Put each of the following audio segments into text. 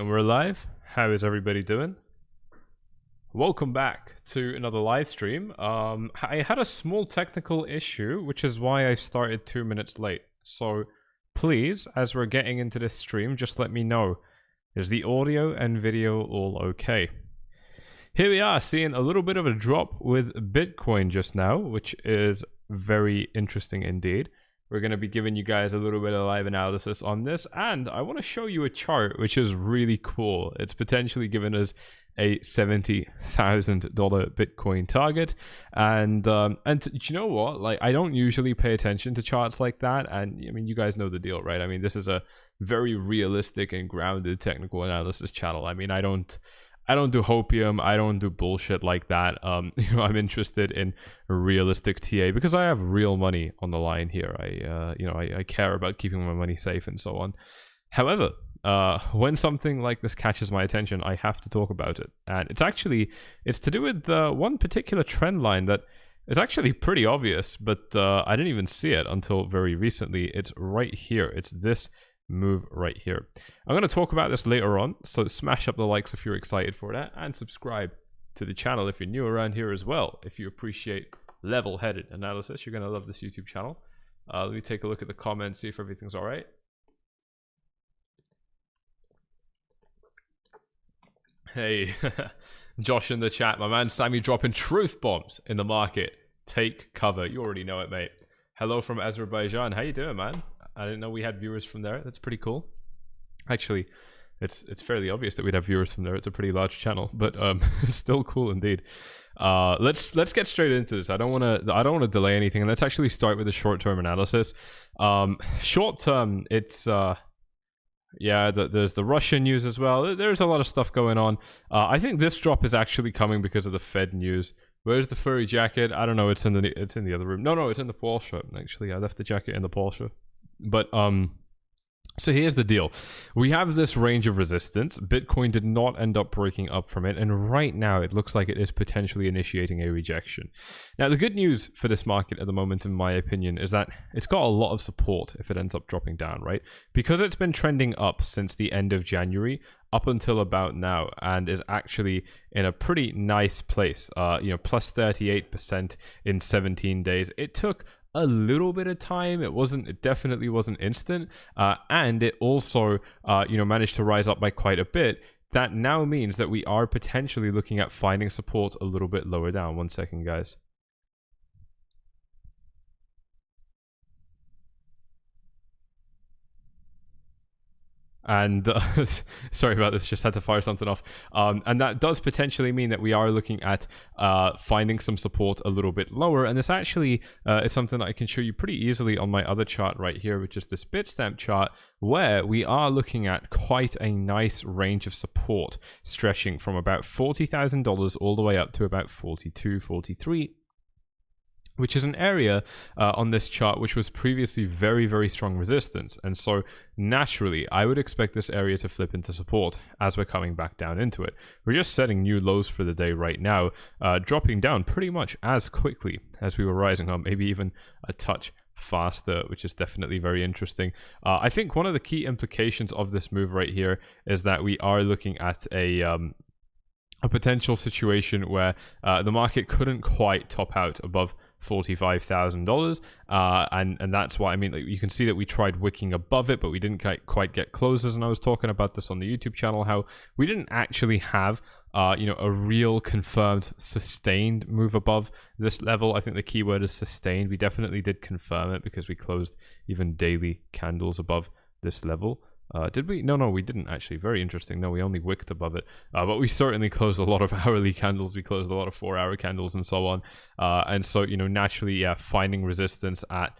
and we're live. How is everybody doing? Welcome back to another live stream. I had a small technical issue, which is why I started 2 minutes late. So please, as we're getting into this stream, just let me know. Is the audio and video all okay? Here we are, seeing a little bit of a drop with Bitcoin just now, which is very interesting indeed. We're going to be giving you guys a little bit of live analysis on this, and I want to show you a chart which is really cool. It's potentially given us a $70,000 Bitcoin target, and you know what? Like, I don't usually pay attention to charts like that, and I mean, you guys know the deal, right? I mean, this is a very realistic and grounded technical analysis channel. I mean, I don't do hopium. I don't do bullshit like that. You know, I'm interested in realistic TA because I have real money on the line here. I care about keeping my money safe and so on. However, when something like this catches my attention, I have to talk about it. And it's to do with one particular trend line that is actually pretty obvious, but I didn't even see it until very recently. It's right here. It's this move right here. I'm going to talk about this later on, so smash up the likes if you're excited for that, and subscribe to the channel if you're new around here as well. If you appreciate level-headed analysis, you're going to love this YouTube channel. Let me take a look at the comments, see if everything's all right. Hey, Josh in the chat, my man Sammy dropping truth bombs in the market. Take cover. You already know it, mate. Hello from Azerbaijan. How you doing, man? I didn't know we had viewers from there. That's pretty cool. Actually, it's fairly obvious that we'd have viewers from there. It's a pretty large channel, but it's still cool indeed. Let's get straight into this. I don't want to delay anything, and let's actually start with the short-term analysis. Short term, it's yeah, there's the Russian news as well. There's a lot of stuff going on. I think this drop is actually coming because of the Fed news. Where's the furry jacket? I don't know. It's in the other room. No, it's in the Porsche. Actually, I left the jacket in the Porsche. But so here's the deal. We have this range of resistance. Bitcoin did not end up breaking up from it, and right now it looks like it is potentially initiating a rejection. Now, the good news for this market at the moment, in my opinion, is that it's got a lot of support if it ends up dropping down, right? Because it's been trending up since the end of January up until about now, and is actually in a pretty nice place. Plus 38% in 17 days. It took a little bit of time. It definitely wasn't instant, and it also managed to rise up by quite a bit. That now means that we are potentially looking at finding support a little bit lower down. 1 second, guys. And sorry about this, just had to fire something off. And that does potentially mean that we are looking at finding some support a little bit lower. And this actually is something that I can show you pretty easily on my other chart right here, which is this Bitstamp chart, where we are looking at quite a nice range of support, stretching from about $40,000 all the way up to about 42, 43. Which is an area on this chart which was previously very, very strong resistance. And so naturally, I would expect this area to flip into support as we're coming back down into it. We're just setting new lows for the day right now, dropping down pretty much as quickly as we were rising up, maybe even a touch faster, which is definitely very interesting. I think one of the key implications of this move right here is that we are looking at a potential situation where the market couldn't quite top out above $45,000, and that's why, I mean, like, you can see that we tried wicking above it, but we didn't quite get closes. And I was talking about this on the YouTube channel, how we didn't actually have a real confirmed sustained move above this level. I think the key word is sustained. We definitely did confirm it because we closed even daily candles above this level. Did we? No, we didn't actually. Very interesting. No, we only wicked above it. But we certainly closed a lot of hourly candles. We closed a lot of 4-hour candles and so on. And so, naturally, yeah, finding resistance at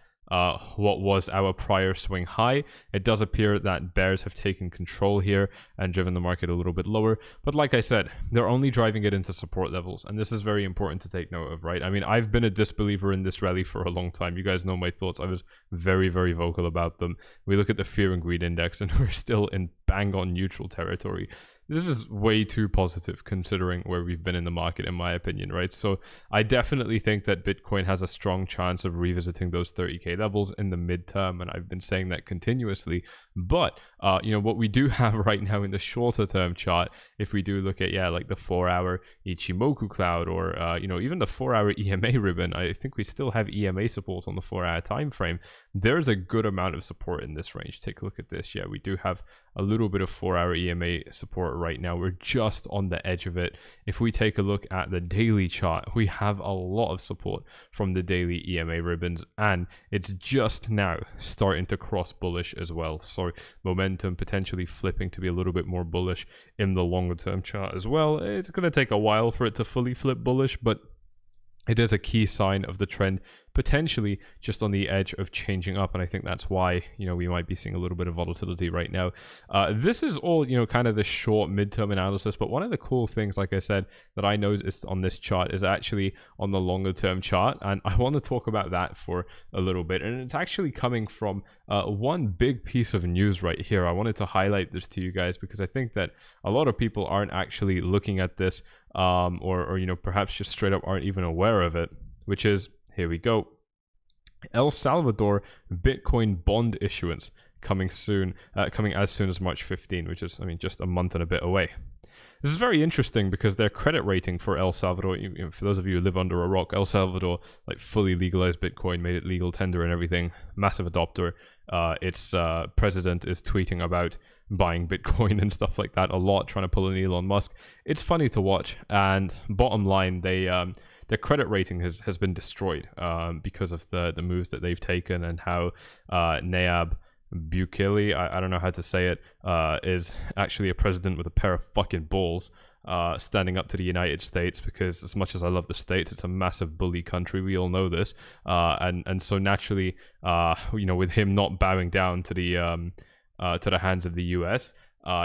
what was our prior swing high. It does appear that bears have taken control here and driven the market a little bit lower. But like I said, they're only driving it into support levels. And this is very important to take note of, right? I mean, I've been a disbeliever in this rally for a long time. You guys know my thoughts. I was very, very vocal about them. We look at the fear and greed index and we're still in bang on neutral territory. This is way too positive considering where we've been in the market, in my opinion, right? So I definitely think that Bitcoin has a strong chance of revisiting those 30K levels in the midterm, and I've been saying that continuously. But what we do have right now in the shorter term chart, if we do look at, like the 4-hour Ichimoku cloud, or, even the 4-hour EMA ribbon, I think we still have EMA support on the 4-hour time frame. There's a good amount of support in this range. Take a look at this. We do have a little bit of 4-hour EMA support right now. We're just on the edge of it. If we take a look at the daily chart, we have a lot of support from the daily EMA ribbons, and it's just now starting to cross bullish as well. So momentum potentially flipping to be a little bit more bullish in the longer term chart as well. It's going to take a while for it to fully flip bullish, but it is a key sign of the trend potentially just on the edge of changing up, and I think that's why we might be seeing a little bit of volatility right now. This is all kind of the short midterm analysis, but one of the cool things, like I said, that I noticed on this chart is actually on the longer term chart, and I want to talk about that for a little bit. And it's actually coming from one big piece of news right here. I wanted to highlight this to you guys because I think that a lot of people aren't actually looking at this, or perhaps just straight up aren't even aware of it, which is, here we go, El Salvador Bitcoin bond issuance coming soon, coming as soon as March 15, which is, just a month and a bit away. This is very interesting because their credit rating for El Salvador, for those of you who live under a rock, El Salvador fully legalized Bitcoin, made it legal tender and everything, massive adopter. Its president is tweeting about buying Bitcoin and stuff like that a lot, trying to pull an Elon Musk. It's funny to watch, and bottom line, their credit rating has been destroyed because of the moves that they've taken, and how 𝗙𝗢𝗥𝗙𝗚, I don't know how to say it, is actually a president with a pair of fucking balls, standing up to the United States, because as much as I love the States, it's a massive bully country. We all know this, and so naturally, with him not bowing down to the hands of the US,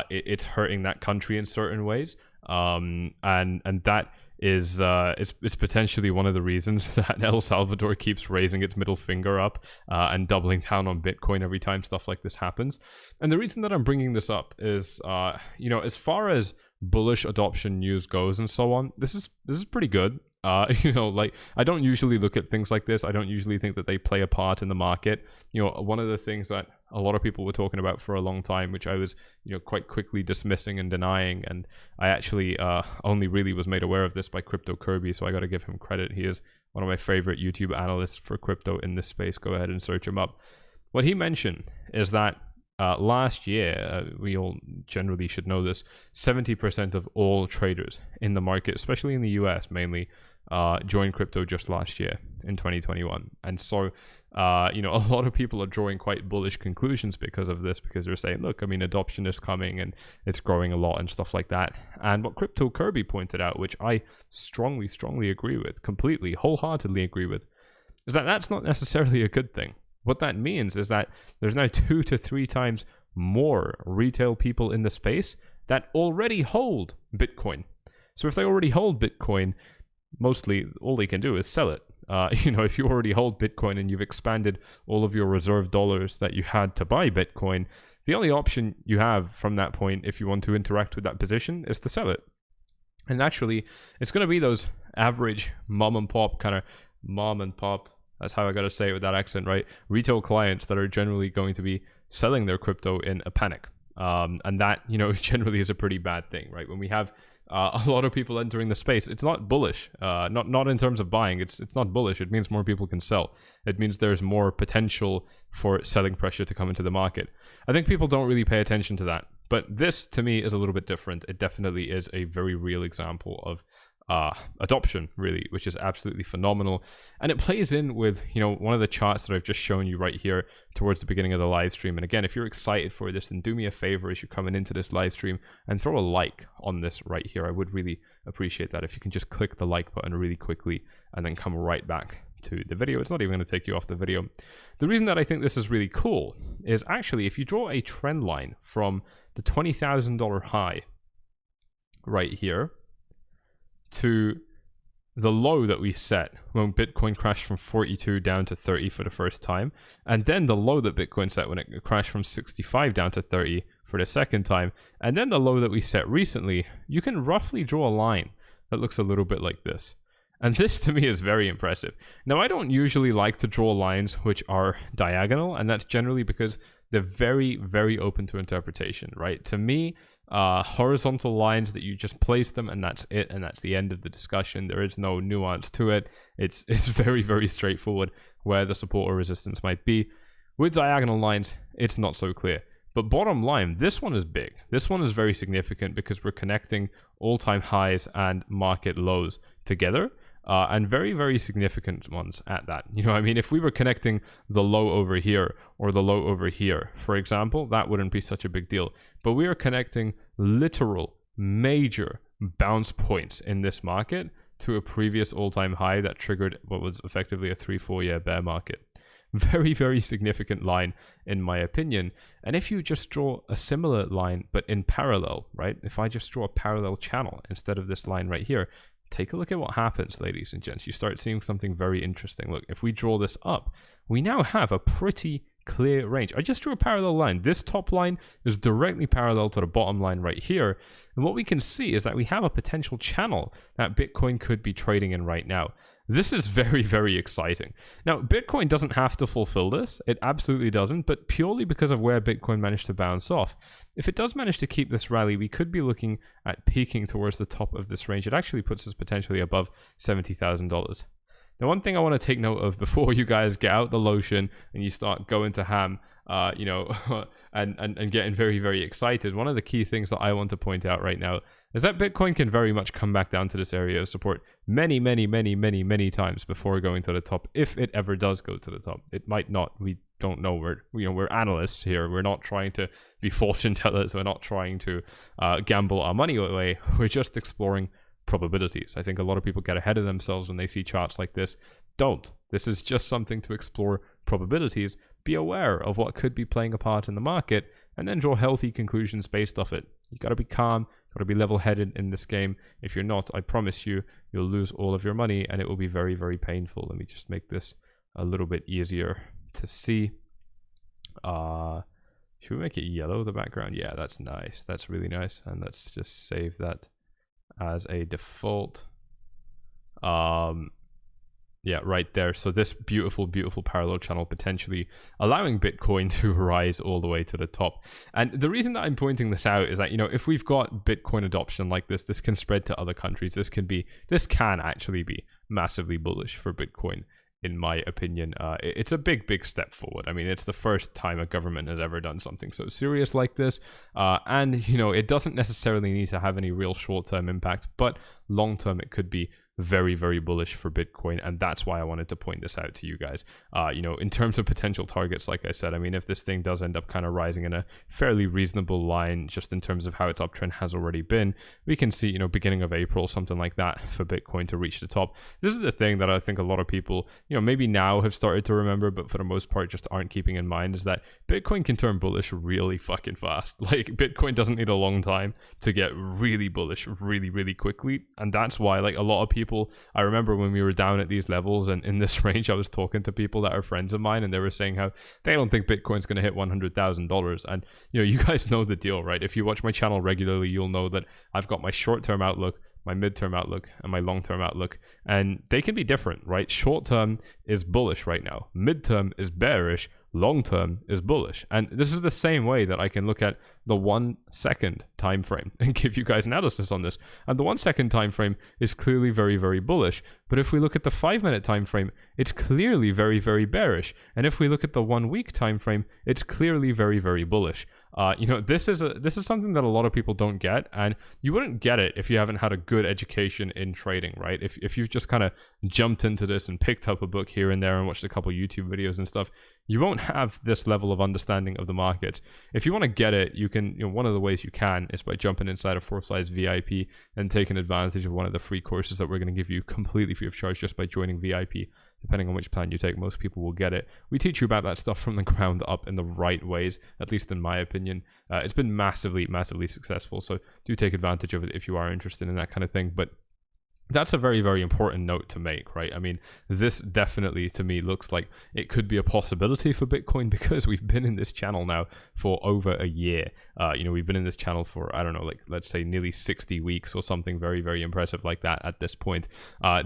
it's hurting that country in certain ways, and that is potentially one of the reasons that El Salvador keeps raising its middle finger up and doubling down on Bitcoin every time stuff like this happens. And the reason that I'm bringing this up is, as far as bullish adoption news goes and so on, this is pretty good. I don't usually look at things like this. I don't usually think that they play a part in the market. One of the things that a lot of people were talking about for a long time, which I was, quite quickly dismissing and denying, and I actually only really was made aware of this by 𝗪𝗙𝗪, so I got to give him credit. He is one of my favorite YouTube analysts for crypto in this space. Go ahead and search him up. What he mentioned is that last year, we all generally should know this, 70% of all traders in the market, especially in the US mainly, joined crypto just last year in 2021. And so, a lot of people are drawing quite bullish conclusions because of this, because they're saying, look, adoption is coming and it's growing a lot and stuff like that. And what 𝗪𝗪𝗪 pointed out, which I strongly agree with, completely, wholeheartedly agree with, is that that's not necessarily a good thing. What that means is that there's now 2 to 3 times more retail people in the space that already hold Bitcoin. So if they already hold Bitcoin, mostly all they can do is sell it. If you already hold Bitcoin and you've expanded all of your reserve dollars that you had to buy Bitcoin, the only option you have from that point, if you want to interact with that position, is to sell it. And naturally, it's going to be those average mom and pop, that's how I got to say it with that accent, right? Retail clients that are generally going to be selling their crypto in a panic. And that, generally is a pretty bad thing, right? When we have a lot of people entering the space, it's not bullish, not in terms of buying. It's not bullish. It means more people can sell. It means there's more potential for selling pressure to come into the market. I think people don't really pay attention to that. But this, to me, is a little bit different. It definitely is a very real example of adoption, really, which is absolutely phenomenal. And it plays in with, one of the charts that I've just shown you right here towards the beginning of the live stream. And again, if you're excited for this, then do me a favor as you're coming into this live stream and throw a like on this right here. I would really appreciate that if you can just click the like button really quickly and then come right back to the video. It's not even going to take you off the video. The reason that I think this is really cool is actually if you draw a trend line from the $20,000 high right here to the low that we set when Bitcoin crashed from 42 down to 30 for the first time, and then the low that Bitcoin set when it crashed from 65 down to 30 for the second time, and then the low that we set recently, you can roughly draw a line that looks a little bit like this. And this to me is very impressive. Now, I don't usually like to draw lines which are diagonal, and that's generally because they're very, very open to interpretation, right? To me, horizontal lines that you just place them and that's it, and that's the end of the discussion. There is no nuance to it. It's very, very straightforward where the support or resistance might be. With diagonal lines, it's not so clear. But bottom line, this one is big. This one is very significant because we're connecting all-time highs and market lows together, and very, very significant ones at that. You know, I mean, if we were connecting the low over here or the low over here, for example, that wouldn't be such a big deal. But we are connecting literal major bounce points in this market to a previous all-time high that triggered what was effectively a 3-4 year bear market. Very, very significant line in my opinion. And if you just draw a similar line but in parallel, right? If I just draw a parallel channel instead of this line right here, take a look at what happens, ladies and gents. You start seeing something very interesting. Look, if we draw this up, we now have a pretty clear range. I just drew a parallel line. This top line is directly parallel to the bottom line right here. And what we can see is that we have a potential channel that Bitcoin could be trading in right now. This is very, very exciting. Now, Bitcoin doesn't have to fulfill this. It absolutely doesn't, but purely because of where Bitcoin managed to bounce off. If it does manage to keep this rally, we could be looking at peaking towards the top of this range. It actually puts us potentially above $70,000. Now, one thing I want to take note of before you guys get out the lotion and you start going to ham, you know, and getting very, very excited, one of the key things that I want to point out right now is that Bitcoin can very much come back down to this area of support many, many, many, many, many times before going to the top, if it ever does go to the top. It might not. We don't know. We're analysts here. We're not trying to be fortune tellers. We're not trying to gamble our money away. We're just exploring probabilities. I think a lot of people get ahead of themselves when they see charts like this. Don't. This is just something to explore probabilities. Be aware of what could be playing a part in the market and then draw healthy conclusions based off it. You got to be calm, got to be level-headed in this game. If you're not, I promise you, you'll lose all of your money and it will be very, very painful. Let me just make this a little bit easier to see. Should we make it yellow, the background? Yeah, that's nice. That's really nice. And let's just save that as a default. Yeah, right there. So this beautiful, beautiful parallel channel potentially allowing Bitcoin to rise all the way to the top. And the reason that I'm pointing this out is that, you know, if we've got Bitcoin adoption like this can spread to other countries. This can actually be massively bullish for Bitcoin, in my opinion. It's a big, big step forward. I mean, it's the first time a government has ever done something so serious like this. And, you know, it doesn't necessarily need to have any real short-term impact, but long-term it could be very, very bullish for Bitcoin, and that's why I wanted to point this out to you guys. You know, in terms of potential targets, like I said, I mean, if this thing does end up kind of rising in a fairly reasonable line, just in terms of how its uptrend has already been, we can see, you know, beginning of April, something like that for Bitcoin to reach the top. This is the thing that I think a lot of people, you know, maybe now have started to remember, but for the most part just aren't keeping in mind, is that Bitcoin can turn bullish really fucking fast. Like, Bitcoin doesn't need a long time to get really bullish really, really quickly, and that's why, like, a lot of people, I remember when we were down at these levels and in this range, I was talking to people that are friends of mine and they were saying how they don't think Bitcoin's going to hit $100,000. And, you know, you guys know the deal, right? If you watch my channel regularly, you'll know that I've got my short-term outlook, my mid-term outlook, and my long-term outlook, and they can be different, right? Short-term is bullish right now, mid-term is bearish, long-term is bullish. And this is the same way that I can look at the 1 second time frame and give you guys analysis on this. And the 1 second time frame is clearly very, very bullish. But if we look at the 5 minute time frame, it's clearly very, very bearish. And if we look at the 1 week time frame, it's clearly very, very bullish. You know, this is something that a lot of people don't get, and you wouldn't get it if you haven't had a good education in trading, right? If you've just kind of jumped into this and picked up a book here and there and watched a couple YouTube videos and stuff, you won't have this level of understanding of the markets. If you want to get it, you can, you know, one of the ways you can is by jumping inside a Foresight VIP and taking advantage of one of the free courses that we're going to give you completely free of charge just by joining VIP. Depending on which plan you take, most people will get it. We teach you about that stuff from the ground up in the right ways, at least in my opinion. It's been massively, massively successful. So do take advantage of it if you are interested in that kind of thing. But that's a very, very important note to make, right? I mean, this definitely to me looks like it could be a possibility for Bitcoin because we've been in this channel now for over a year. We've been in this channel for, I don't know, like let's say nearly 60 weeks or something very, very impressive like that at this point.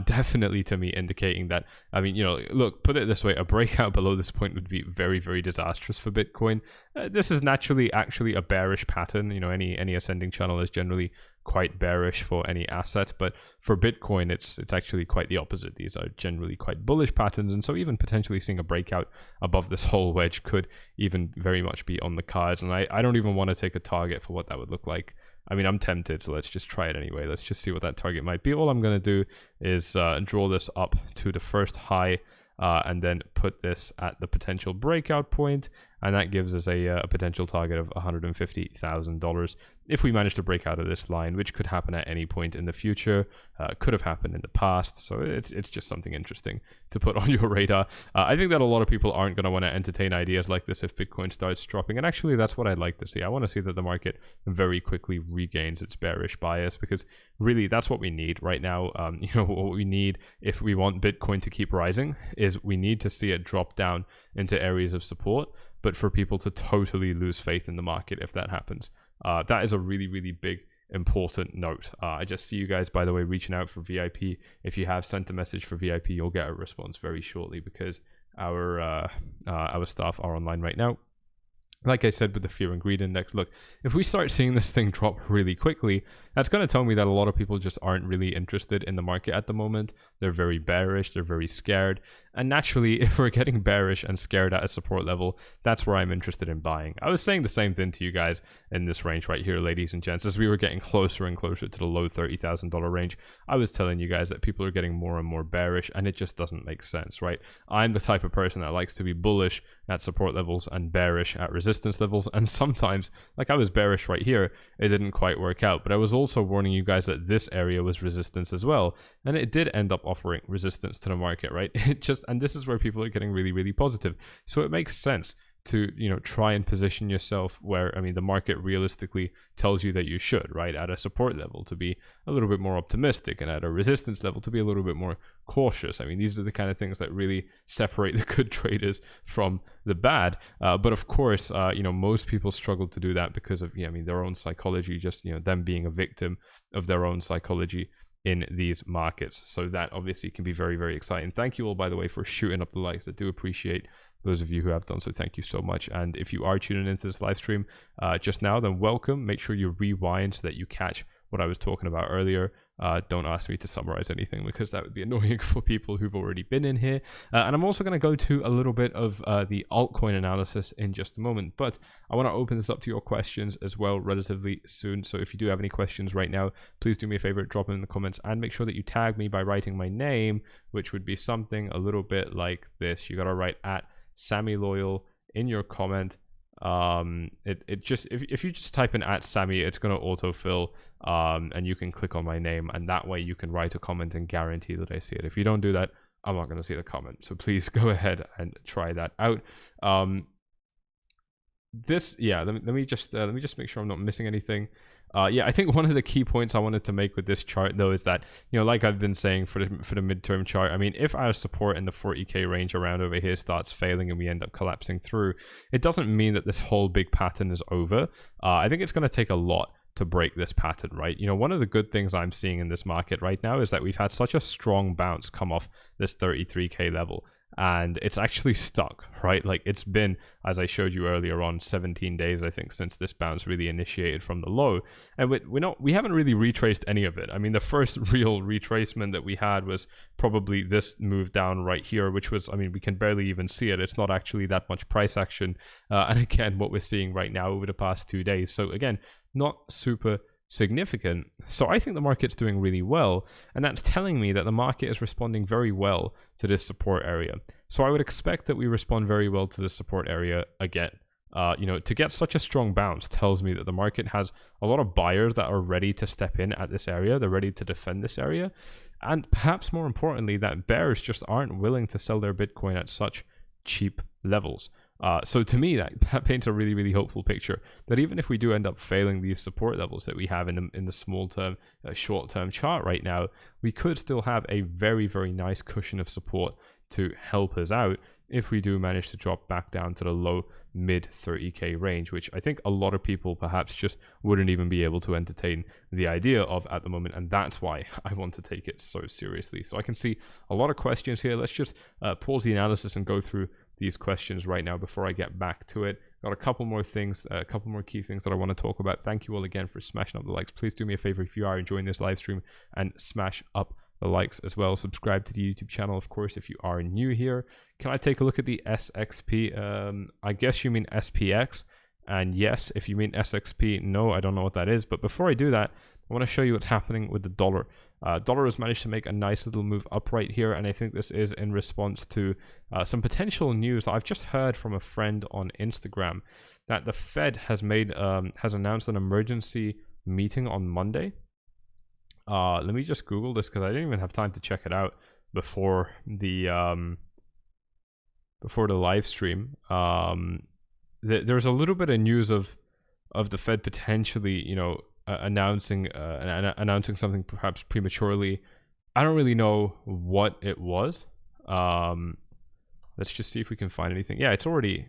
Definitely to me indicating that, I mean, look, put it this way, a breakout below this point would be very, very disastrous for Bitcoin. This is naturally actually a bearish pattern. Any ascending channel is generally quite bearish for any asset, but for Bitcoin it's actually quite the opposite. These are generally quite bullish patterns, and so even potentially seeing a breakout above this whole wedge could even very much be on the cards. And I don't even want to take a target for what that would look like. I mean, I'm tempted, so let's just try it anyway. Let's just see what that target might be. All I'm going to do is draw this up to the first high and then put this at the potential breakout point, and that gives us a potential target of $150,000 if we manage to break out of this line, which could happen at any point in the future, could have happened in the past. So it's just something interesting to put on your radar. I think that a lot of people aren't going to want to entertain ideas like this if Bitcoin starts dropping, and actually that's what I'd like to see. I want to see that the market very quickly regains its bearish bias, because really that's what we need right now. What we need if we want Bitcoin to keep rising is we need to see it drop down into areas of support, but for people to totally lose faith in the market if that happens. That is a really, really big, important note. I just see you guys, by the way, reaching out for VIP. If you have sent a message for VIP, you'll get a response very shortly, because our staff are online right now. Like I said with the fear and greed index, look, if we start seeing this thing drop really quickly, that's going to tell me that a lot of people just aren't really interested in the market at the moment. They're very bearish, they're very scared. And naturally, if we're getting bearish and scared at a support level, that's where I'm interested in buying. I was saying the same thing to you guys in this range right here, ladies and gents. As we were getting closer and closer to the low $30,000 range, I was telling you guys that people are getting more and more bearish, and it just doesn't make sense, right? I'm the type of person that likes to be bullish at support levels and bearish at resistance levels, and sometimes, like I was bearish right here, it didn't quite work out, but I was also warning you guys that this area was resistance as well, and it did end up offering resistance to the market, right? And this is where people are getting really, really positive. So it makes sense to try and position yourself where, I mean, the market realistically tells you that you should, right? At a support level to be a little bit more optimistic, and at a resistance level to be a little bit more cautious. I mean, these are the kind of things that really separate the good traders from the bad. But of course, most people struggle to do that because of their own psychology, just them being a victim of their own psychology in these markets. So that obviously can be very, very exciting. Thank you all, by the way, for shooting up the likes. I do appreciate those of you who have done so. Thank you so much. And if you are tuning into this live stream just now, then welcome. Make sure you rewind so that you catch what I was talking about earlier. Don't ask me to summarize anything, because that would be annoying for people who've already been in here. And I'm also going to go to a little bit of the altcoin analysis in just a moment, but I want to open this up to your questions as well relatively soon. So if you do have any questions right now, please do me a favor, drop them in the comments, and make sure that you tag me by writing my name, which would be something a little bit like this. You got to write at Sammy Loyal in your comment. If you just type in at Sammy, it's going to autofill, and you can click on my name, and that way you can write a comment and guarantee that I see it. If you don't do that, I'm not going to see the comment. So please go ahead and try that out. Let me just make sure I'm not missing anything. I think one of the key points I wanted to make with this chart, though, is that, like I've been saying for the midterm chart, I mean, if our support in the 40k range around over here starts failing and we end up collapsing through, it doesn't mean that this whole big pattern is over. I think it's going to take a lot to break this pattern, right? One of the good things I'm seeing in this market right now is that we've had such a strong bounce come off this 33k level, and it's actually stuck, right? Like, it's been, as I showed you earlier on, 17 days, I think, since this bounce really initiated from the low, and we haven't really retraced any of it. I mean, the first real retracement that we had was probably this move down right here, which was, I mean, we can barely even see it. It's not actually that much price action, and again, what we're seeing right now over the past 2 days. So again, not super significant. So I think the market's doing really well, and that's telling me that the market is responding very well to this support area. So I would expect that we respond very well to this support area again. To get such a strong bounce tells me that the market has a lot of buyers that are ready to step in at this area. They're ready to defend this area, and perhaps more importantly, that bears just aren't willing to sell their Bitcoin at such cheap levels. So to me, that paints a really, really hopeful picture that even if we do end up failing these support levels that we have in the small term, short term chart right now, we could still have a very, very nice cushion of support to help us out if we do manage to drop back down to the low mid 30k range, which I think a lot of people perhaps just wouldn't even be able to entertain the idea of at the moment, and that's why I want to take it so seriously. So I can see a lot of questions here. Let's just pause the analysis and go through these questions right now before I get back to it. Got a couple more things, a couple more key things that I want to talk about. Thank you all again for smashing up the likes. Please do me a favor if you are enjoying this live stream and smash up the likes as well. Subscribe to the YouTube channel, of course, if you are new here. Can I take a look at the SXP? I guess you mean SPX. And yes, if you mean SXP, no, I don't know what that is. But before I do that, I want to show you what's happening with the dollar. Dollar has managed to make a nice little move up right here, and I think this is in response to some potential news that I've just heard from a friend on Instagram that the Fed has announced an emergency meeting on Monday. Let me just Google this because I didn't even have time to check it out before the live stream. There's a little bit of news of the Fed potentially, you know, announcing something perhaps prematurely. I don't really know what it was. Let's just see if we can find anything. Yeah, it's already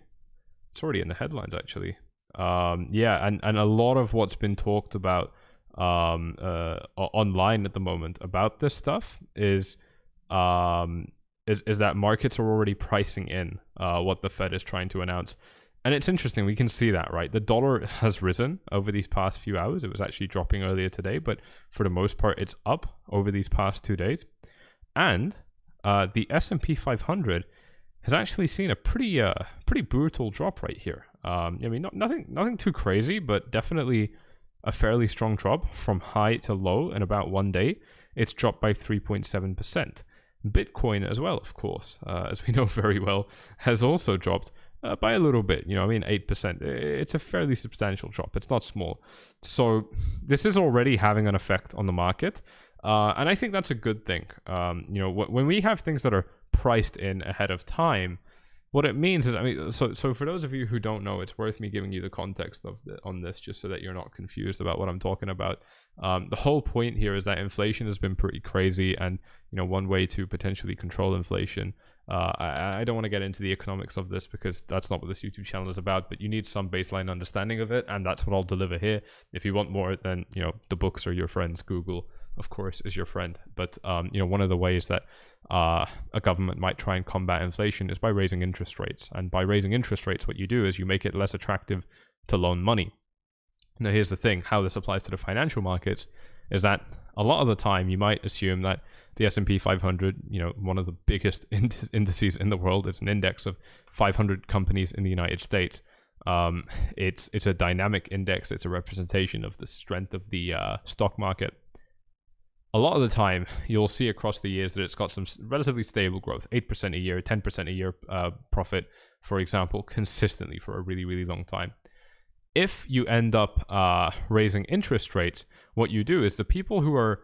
in the headlines actually. Yeah, and a lot of what's been talked about online at the moment about this stuff is that markets are already pricing in what the Fed is trying to announce. And it's interesting, we can see that, right? The dollar has risen over these past few hours. It was actually dropping earlier today, but for the most part, it's up over these past 2 days. And the S&P 500 has actually seen a pretty brutal drop right here. I mean, nothing too crazy, but definitely a fairly strong drop from high to low in about 1 day. It's dropped by 3.7%. Bitcoin as well, of course, as we know very well, has also dropped by a little bit, you know, I mean 8%. It's a fairly substantial drop. It's not small. So this is already having an effect on the market. And I think that's a good thing. You know, when we have things that are priced in ahead of time, what it means is, I mean, so for those of you who don't know, it's worth me giving you the context on this, just so that you're not confused about what I'm talking about. The whole point here is that inflation has been pretty crazy, and you know, one way to potentially control inflation. I don't want to get into the economics of this because that's not what this YouTube channel is about, but you need some baseline understanding of it, and that's what I'll deliver here. If you want more, then you know, the books are your friends. Google, of course, is your friend. But you know, one of the ways that a government might try and combat inflation is by raising interest rates. And by raising interest rates, what you do is you make it less attractive to loan money. Now, here's the thing: how this applies to the financial markets is that a lot of the time you might assume that the S&P 500, you know, one of the biggest indices in the world, it's an index of 500 companies in the United States. It's a dynamic index. It's a representation of the strength of the stock market. A lot of the time, you'll see across the years that it's got some relatively stable growth, 8% a year, 10% a year profit, for example, consistently for a really, really long time. If you end up raising interest rates, what you do is the people who are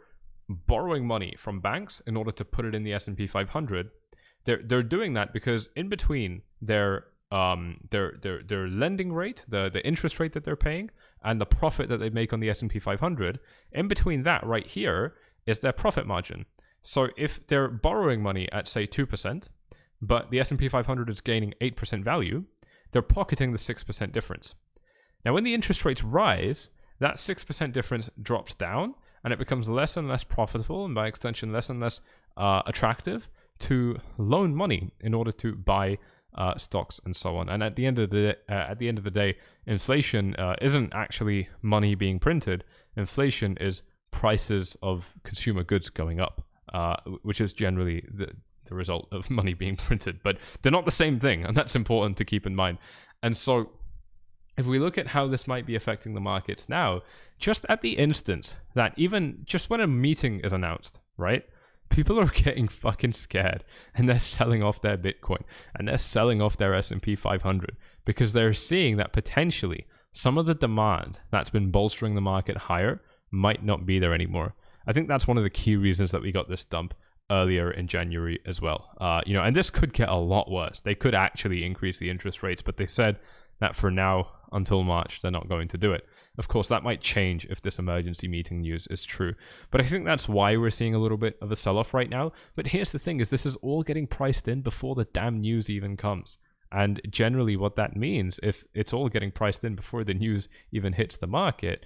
borrowing money from banks in order to put it in the S&P 500, they're doing that because in between their lending rate, the interest rate that they're paying, and the profit that they make on the S&P 500, in between that right here is their profit margin. So if they're borrowing money at say 2%, but the S&P 500 is gaining 8% value, they're pocketing the 6% difference. Now, when the interest rates rise, that 6% difference drops down, and it becomes less and less profitable, and by extension, less and less attractive to loan money in order to buy stocks and so on. And at the end of the day, inflation isn't actually money being printed. Inflation is prices of consumer goods going up, which is generally the result of money being printed. But they're not the same thing, and that's important to keep in mind. And so if we look at how this might be affecting the markets now, just at the instance that even just when a meeting is announced, right? People are getting fucking scared, and they're selling off their Bitcoin, and they're selling off their S&P 500 because they're seeing that potentially some of the demand that's been bolstering the market higher might not be there anymore. I think that's one of the key reasons that we got this dump. earlier in January as well. You know, and this could get a lot worse. They could actually increase the interest rates, but they said that for now, until March, they're not going to do it. Of course, that might change if this emergency meeting news is true. But I think that's why we're seeing a little bit of a sell-off right now. But here's the thing, is this is all getting priced in before the damn news even comes. And generally what that means, if it's all getting priced in before the news even hits the market,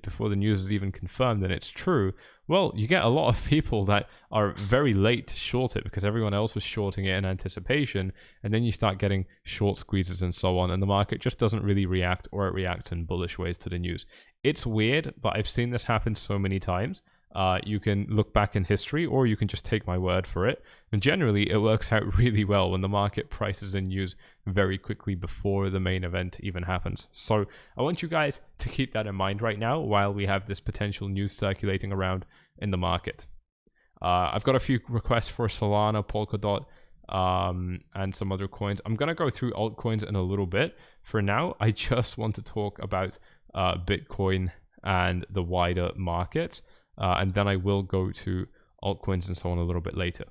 before the news is even confirmed and it's true, well, you get a lot of people that are very late to short it because everyone else was shorting it in anticipation, and then you start getting short squeezes and so on, and the market just doesn't really react, or it reacts in bullish ways to the news. It's weird, but I've seen this happen so many times. You can look back in history, or you can just take my word for it. And generally, it works out really well when the market prices in news very quickly before the main event even happens. So I want you guys to keep that in mind right now while we have this potential news circulating around in the market. I've got a few requests for Solana, Polkadot, and some other coins. I'm going to go through altcoins in a little bit. For now, I just want to talk about Bitcoin and the wider market. And then I will go to altcoins and so on a little bit later.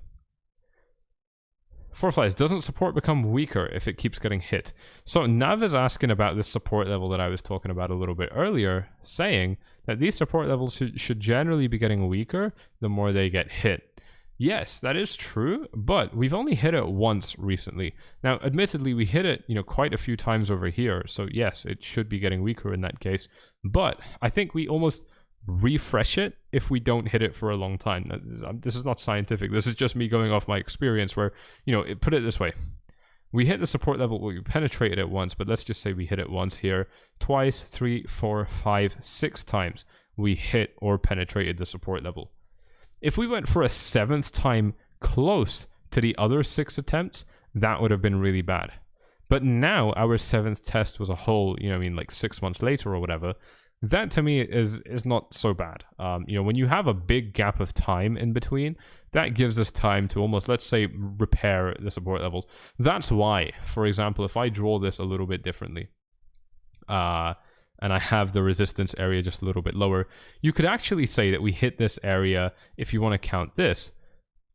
Forflies, doesn't support become weaker if it keeps getting hit? So Nav is asking about this support level that I was talking about a little bit earlier, saying that these support levels should generally be getting weaker the more they get hit. Yes, that is true, but we've only hit it once recently. Now, admittedly, we hit it, you know, quite a few times over here. So yes, it should be getting weaker in that case. But I think we almost refresh it if we don't hit it for a long time. This is not scientific. This is just me going off my experience where, you know, put it this way. We hit the support level, we penetrated it once, but let's just say we hit it once here, twice, 3, 4, 5, 6 times we hit or penetrated the support level. If we went for a 7th time close to the other 6 attempts, that would have been really bad. But now our 7th test was a whole, you know, I mean, like 6 months later or whatever. That to me is not so bad. You know, when you have a big gap of time in between, that gives us time to almost, let's say, repair the support levels. That's why, for example, if I draw this a little bit differently, and I have the resistance area just a little bit lower, you could actually say that we hit this area, if you want to count this,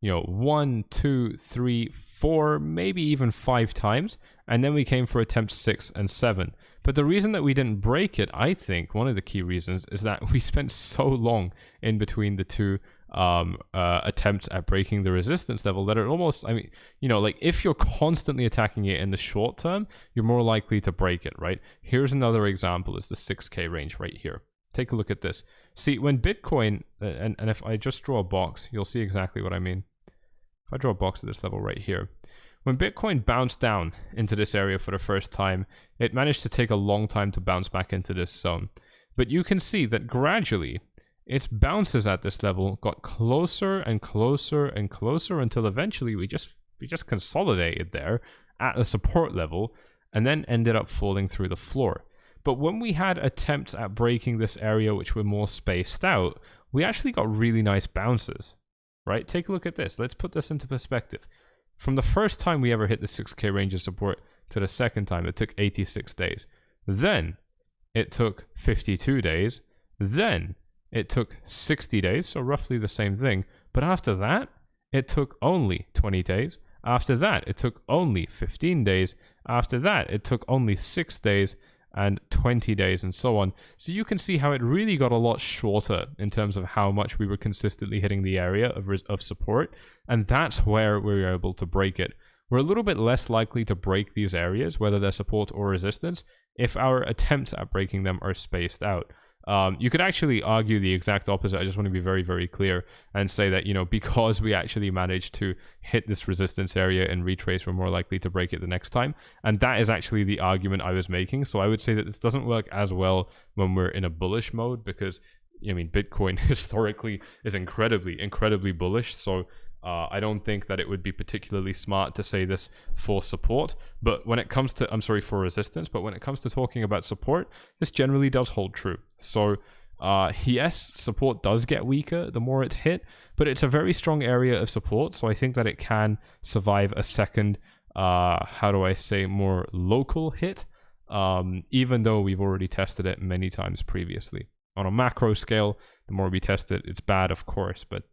you know, 1, 2, 3, 4, maybe even 5 times, and then we came for attempts 6 and 7. But the reason that we didn't break it, I think, one of the key reasons is that we spent so long in between the two attempts at breaking the resistance level that it almost, I mean, you know, like if you're constantly attacking it in the short term, you're more likely to break it, right? Here's another example, is the 6K range right here. Take a look at this. See, when Bitcoin, and if I just draw a box, you'll see exactly what I mean. If I draw a box at this level right here, when Bitcoin bounced down into this area for the first time, it managed to take a long time to bounce back into this zone. But you can see that gradually, its bounces at this level got closer and closer and closer until eventually we just consolidated there at the support level and then ended up falling through the floor. But when we had attempts at breaking this area which were more spaced out, we actually got really nice bounces, right? Take a look at this. Let's put this into perspective. From the first time we ever hit the 6K range of support to the second time, it took 86 days. Then it took 52 days. Then it took 60 days, so roughly the same thing. But after that, it took only 20 days. After that, it took only 15 days. After that, it took only 6 days and 20 days and so on. So you can see how it really got a lot shorter in terms of how much we were consistently hitting the area of support, and that's where we were able to break it. We're a little bit less likely to break these areas, whether they're support or resistance, if our attempts at breaking them are spaced out. You could actually argue the exact opposite. I just want to be very, very clear and say that, you know, because we actually managed to hit this resistance area and retrace, we're more likely to break it the next time. And that is actually the argument I was making. So I would say that this doesn't work as well when we're in a bullish mode because, I mean, Bitcoin historically is incredibly bullish. So I don't think that it would be particularly smart to say this for support, but when it comes to, I'm sorry, for resistance, but when it comes to talking about support, this generally does hold true. So yes, support does get weaker the more it's hit, but it's a very strong area of support. So I think that it can survive a second, how do I say, more local hit, even though we've already tested it many times previously. On a macro scale, the more we test it, it's bad, of course, but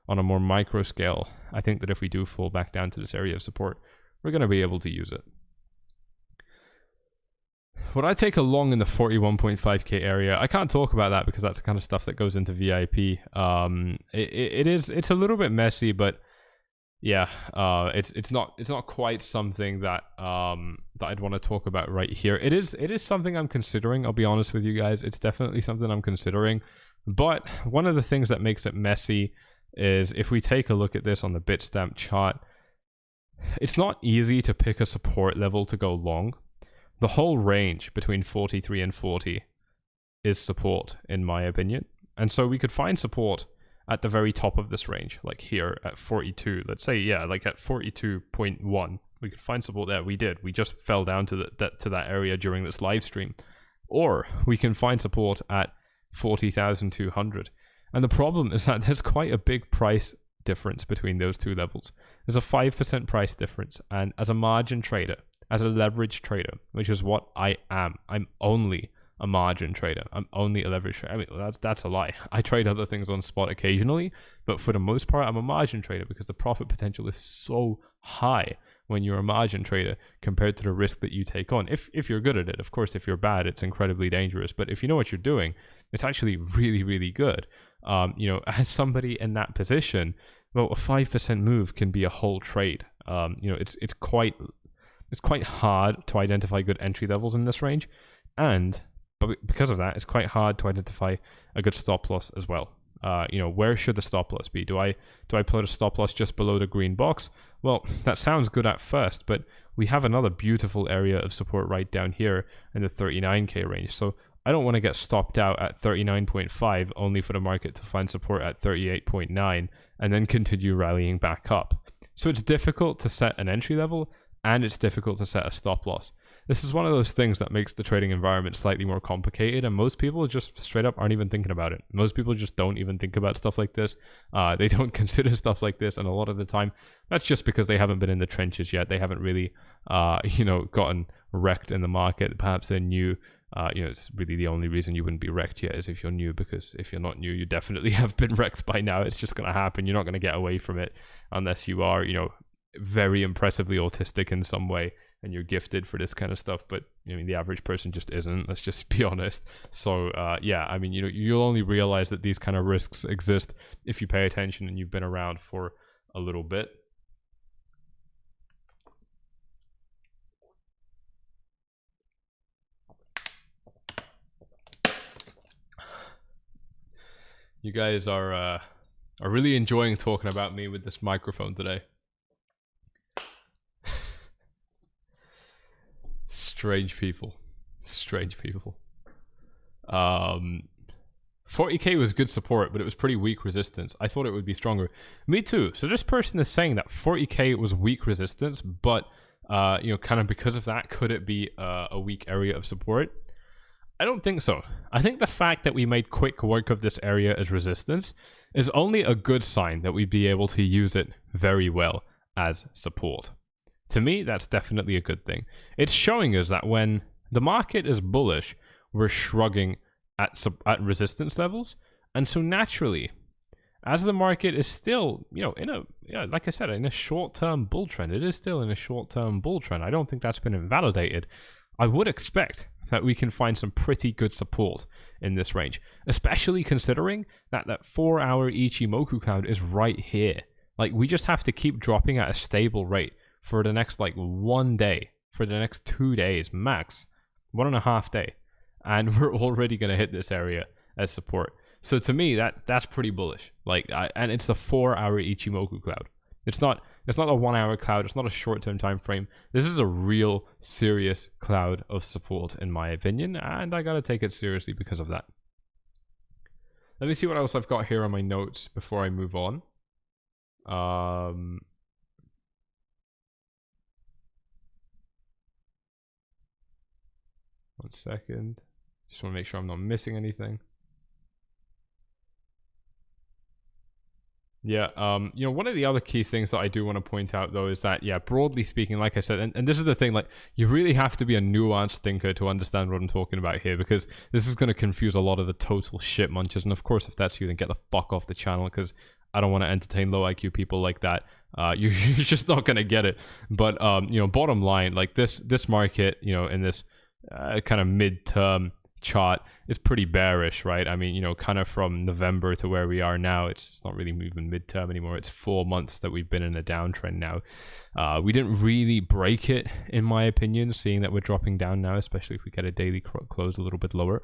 on a more micro scale, I think that if we do fall back down to this area of support, we're going to be able to use it. Would I take a long in the 41.5k area? I can't talk about that because that's the kind of stuff that goes into VIP. It's a little bit messy, but yeah, it's not quite something that that I'd want to talk about right here. It is something I'm considering. I'll be honest with you guys. It's definitely something I'm considering. But one of the things that makes it messy is if we take a look at this on the Bitstamp chart, it's not easy to pick a support level to go long. The whole range between 43 and 40 is support, in my opinion. And so we could find support at the very top of this range, like here at 42. Let's say, yeah, like at 42.1. We could find support there. We did. We just fell down to that area during this live stream. Or we can find support at 40,200. And the problem is that there's quite a big price difference between those two levels. There's a 5% price difference. And as a margin trader, as a leverage trader, which is what I am, I'm only a margin trader. I'm only a leverage trader. I mean, that's a lie. I trade other things on spot occasionally, but for the most part, I'm a margin trader because the profit potential is so high when you're a margin trader compared to the risk that you take on. If you're good at it, of course, if you're bad, it's incredibly dangerous. But if you know what you're doing, it's actually really, really good. You know, as somebody in that position, well, a 5% move can be a whole trade. You know, it's quite hard to identify good entry levels in this range, and because of that, it's quite hard to identify a good stop loss as well. You know, where should the stop loss be? Do I plot a stop loss just below the green box? Well, that sounds good at first, but we have another beautiful area of support right down here in the 39k range. So I don't want to get stopped out at 39.5 only for the market to find support at 38.9 and then continue rallying back up. So it's difficult to set an entry level, and it's difficult to set a stop loss. This is one of those things that makes the trading environment slightly more complicated, and most people just straight up aren't even thinking about it. Most people just don't even think about stuff like this. They don't consider stuff like this, and a lot of the time, that's just because they haven't been in the trenches yet. They haven't really, you know, gotten wrecked in the market. Perhaps they're new. You know, it's really the only reason you wouldn't be wrecked yet is if you're new, because if you're not new, you definitely have been wrecked by now. It's just going to happen. You're not going to get away from it unless you are, you know, very impressively autistic in some way and you're gifted for this kind of stuff. But I mean, the average person just isn't. Let's just be honest. So yeah, I mean, you know, you'll only realize that these kind of risks exist if you pay attention and you've been around for a little bit. You guys are really enjoying talking about me with this microphone today. Strange people. 40k was good support, but it was pretty weak resistance. I thought it would be stronger. Me too. So this person is saying that 40k was weak resistance, but you know, kind of because of that, could it be a weak area of support? I don't think so. I think the fact that we made quick work of this area as resistance is only a good sign that we'd be able to use it very well as support. To me, that's definitely a good thing. It's showing us that when the market is bullish, we're shrugging at resistance levels. And so naturally, as the market is still, you know, like I said, in a short-term bull trend, it is still in a short-term bull trend. I don't think that's been invalidated. I would expect that we can find some pretty good support in this range, especially considering that that 4-hour Ichimoku cloud is right here. Like, we just have to keep dropping at a stable rate for the next, like, 1 day, for the next 2 days, max, 1.5 days, and we're already going to hit this area as support. So to me, that's pretty bullish. Like, and it's the 4-hour Ichimoku cloud. It's not a 1-hour cloud. It's not a short-term time frame. This is a real serious cloud of support, in my opinion, and I gotta take it seriously because of that. Let me see what else I've got here on my notes before I move on. 1 second. Just want to make sure I'm not missing anything. Yeah, you know, one of the other key things that I do want to point out, though, is that, yeah, broadly speaking, like I said, and this is the thing, like, you really have to be a nuanced thinker to understand what I'm talking about here, because this is going to confuse a lot of the total shit munchers, and of course, if that's you, then get the fuck off the channel, because I don't want to entertain low IQ people like that. You're just not going to get it. But, you know, bottom line, like this market, you know, in this kind of midterm chart is pretty bearish, right? I mean, you know, kind of from November to where we are now, it's not really moving midterm anymore. It's 4 months that we've been in a downtrend now. We didn't really break it, in my opinion, seeing that we're dropping down now, especially if we get a daily close a little bit lower.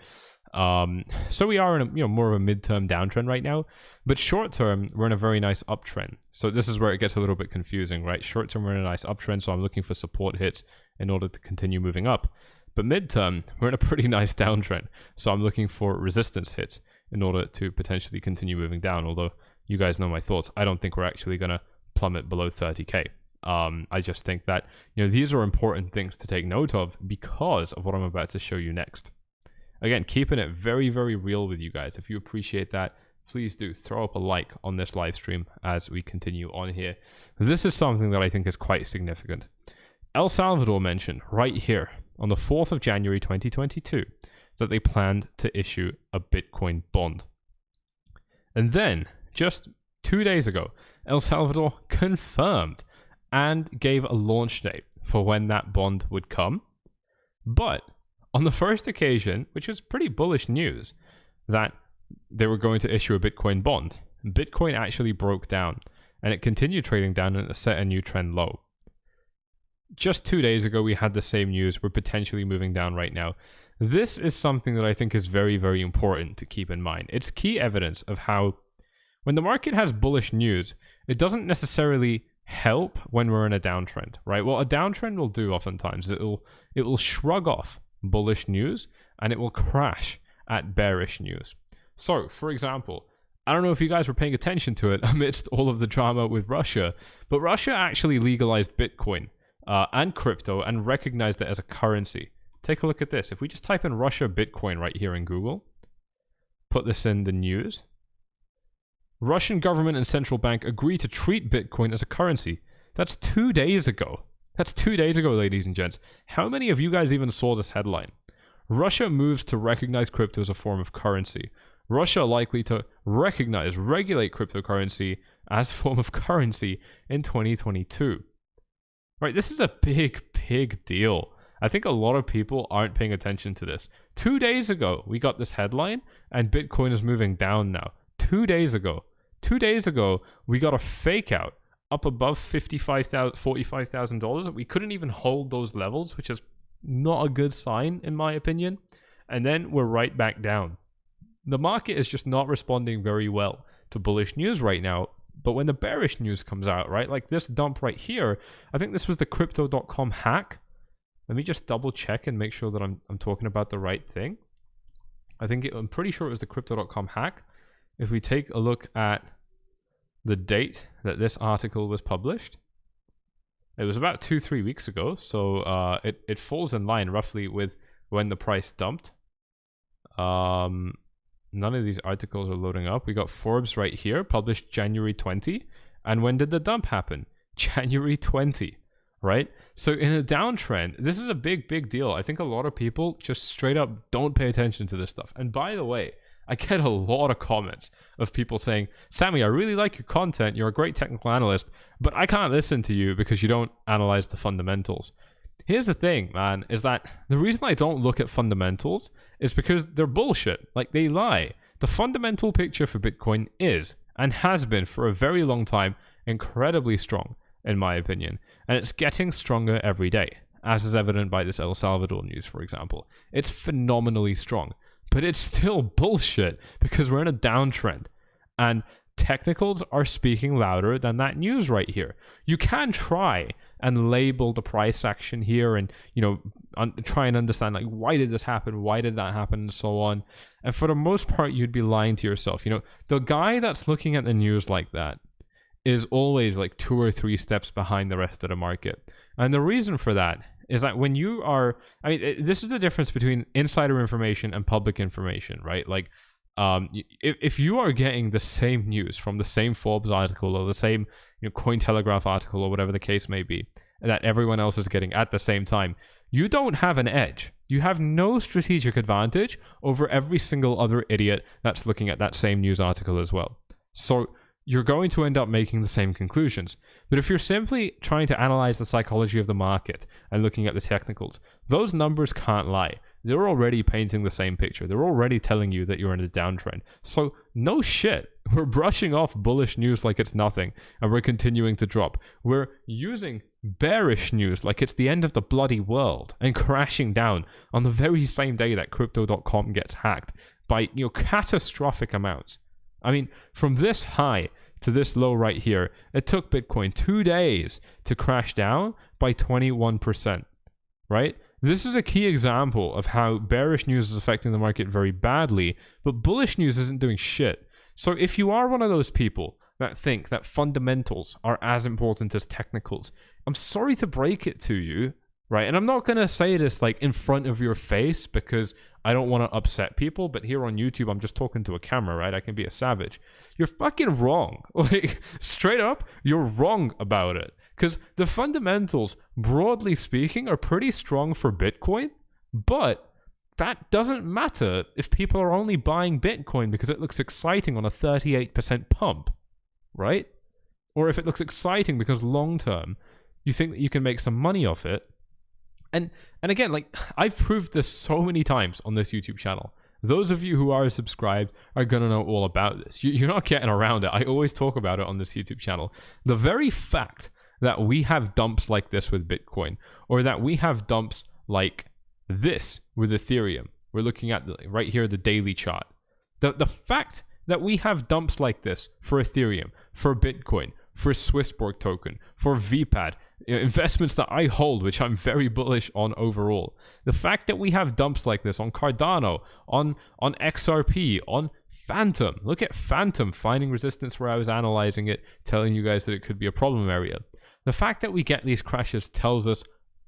So we are in a, you know, more of a midterm downtrend right now, but short term we're in a very nice uptrend. So this is where it gets a little bit confusing, right? Short term we're in a nice uptrend, so I'm looking for support hits in order to continue moving up. But midterm, we're in a pretty nice downtrend. So I'm looking for resistance hits in order to potentially continue moving down. Although you guys know my thoughts. I don't think we're actually going to plummet below 30K. I just think that, you know, these are important things to take note of because of what I'm about to show you next. Again, keeping it very, very real with you guys. If you appreciate that, please do throw up a like on this live stream as we continue on here. This is something that I think is quite significant. El Salvador mentioned right here on the 4th of January 2022 that they planned to issue a Bitcoin bond. And then, just 2 days ago, El Salvador confirmed and gave a launch date for when that bond would come. But on the first occasion, which was pretty bullish news, that they were going to issue a Bitcoin bond, Bitcoin actually broke down and it continued trading down and set a new trend low. Just 2 days ago, we had the same news. We're potentially moving down right now. This is something that I think is very, very important to keep in mind. It's key evidence of how when the market has bullish news, it doesn't necessarily help when we're in a downtrend, right? Well, a downtrend will do oftentimes. It will shrug off bullish news and it will crash at bearish news. So, for example, I don't know if you guys were paying attention to it amidst all of the drama with Russia, but Russia actually legalized Bitcoin and crypto and recognized it as a currency. Take a look at this. If we just type in Russia Bitcoin right here in Google, put this in the news. Russian government and central bank agree to treat Bitcoin as a currency. That's 2 days ago. That's 2 days ago, ladies and gents. How many of you guys even saw this headline? Russia moves to recognize crypto as a form of currency. Russia likely to regulate cryptocurrency as a form of currency in 2022. Right, this is a big, big deal. I think a lot of people aren't paying attention to this. 2 days ago, we got this headline and Bitcoin is moving down now. 2 days ago. 2 days ago, we got a fake out up above $45,000. We couldn't even hold those levels, which is not a good sign in my opinion. And then we're right back down. The market is just not responding very well to bullish news right now. But when the bearish news comes out, right, like this dump right here, I think this was the crypto.com hack. Let me just double check and make sure that I'm talking about the right thing. I'm pretty sure it was the crypto.com hack. If we take a look at the date that this article was published, it was about 2-3 weeks ago. So it falls in line roughly with when the price dumped. None of these articles are loading up. We got Forbes right here, published January 20. And when did the dump happen? January 20, right? So in a downtrend, this is a big, big deal. I think a lot of people just straight up don't pay attention to this stuff. And by the way, I get a lot of comments of people saying, Sammy, I really like your content. You're a great technical analyst, but I can't listen to you because you don't analyze the fundamentals. Here's the thing, man, is that the reason I don't look at fundamentals is because they're bullshit. Like, they lie. The fundamental picture for Bitcoin is, and has been for a very long time, incredibly strong, in my opinion. And it's getting stronger every day, as is evident by this El Salvador news, for example. It's phenomenally strong, but it's still bullshit because we're in a downtrend. And technicals are speaking louder than that news right here. You can try and label the price action here and, you know, try and understand, like, why did this happen? Why did that happen? And so on. And for the most part, you'd be lying to yourself. You know, the guy that's looking at the news like that is always like 2 or 3 steps behind the rest of the market. And the reason for that is that when you are, I mean, this is the difference between insider information and public information, right? Like, if you are getting the same news from the same Forbes article or the same, you know, Cointelegraph article or whatever the case may be, that everyone else is getting at the same time, you don't have an edge. You have no strategic advantage over every single other idiot that's looking at that same news article as well. So you're going to end up making the same conclusions. But if you're simply trying to analyze the psychology of the market and looking at the technicals, those numbers can't lie. They're already painting the same picture. They're already telling you that you're in a downtrend. So no shit. We're brushing off bullish news like it's nothing, and we're continuing to drop. We're using bearish news like it's the end of the bloody world and crashing down on the very same day that crypto.com gets hacked by, you know, catastrophic amounts. I mean, from this high to this low right here, it took Bitcoin 2 days to crash down by 21%, right? This is a key example of how bearish news is affecting the market very badly, but bullish news isn't doing shit. So if you are one of those people that think that fundamentals are as important as technicals, I'm sorry to break it to you, right? And I'm not going to say this like in front of your face because I don't want to upset people, but here on YouTube, I'm just talking to a camera, right? I can be a savage. You're fucking wrong. Like, straight up, you're wrong about it. Because the fundamentals, broadly speaking, are pretty strong for Bitcoin, but that doesn't matter if people are only buying Bitcoin because it looks exciting on a 38% pump, right? Or if it looks exciting because long-term, you think that you can make some money off it. And again, like, I've proved this so many times on this YouTube channel. Those of you who are subscribed are going to know all about this. You're not getting around it. I always talk about it on this YouTube channel. The very fact that we have dumps like this with Bitcoin, or that we have dumps like this with Ethereum. We're looking at right here, the daily chart. The fact that we have dumps like this for Ethereum, for Bitcoin, for Swissborg token, for VPAD, investments that I hold, which I'm very bullish on overall. The fact that we have dumps like this on Cardano, on XRP, on Phantom. Look at Phantom finding resistance where I was analyzing it, telling you guys that it could be a problem area. The fact that we get these crashes tells us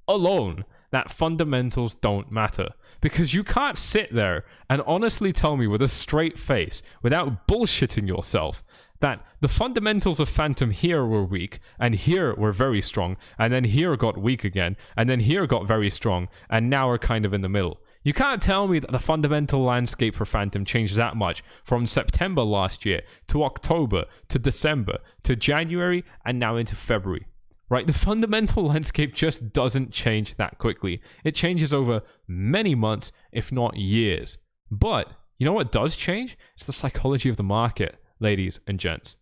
alone that fundamentals don't matter. Because you can't sit there and honestly tell me with a straight face, without bullshitting yourself, that the fundamentals of Phantom here were weak, and here were very strong, and then here got weak again, and then here got very strong, and now we're kind of in the middle. You can't tell me that the fundamental landscape for Phantom changed that much from September last year to October to December to January and now into February, right? The fundamental landscape just doesn't change that quickly. It changes over many months, if not years. But you know what does change? It's the psychology of the market, ladies and gents,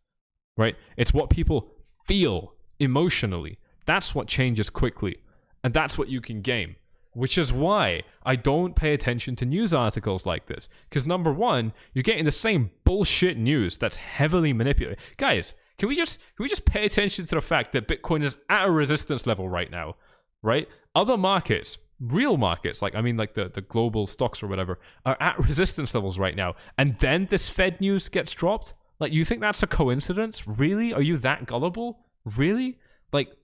right? It's what people feel emotionally. That's what changes quickly, and that's what you can game. Which is why I don't pay attention to news articles like this. Because number one, you're getting the same bullshit news that's heavily manipulated. Guys, can we just pay attention to the fact that Bitcoin is at a resistance level right now, right? Other markets, real markets, like the global stocks or whatever, are at resistance levels right now. And then this Fed news gets dropped? Like, you think that's a coincidence? Really? Are you that gullible? Really? Like,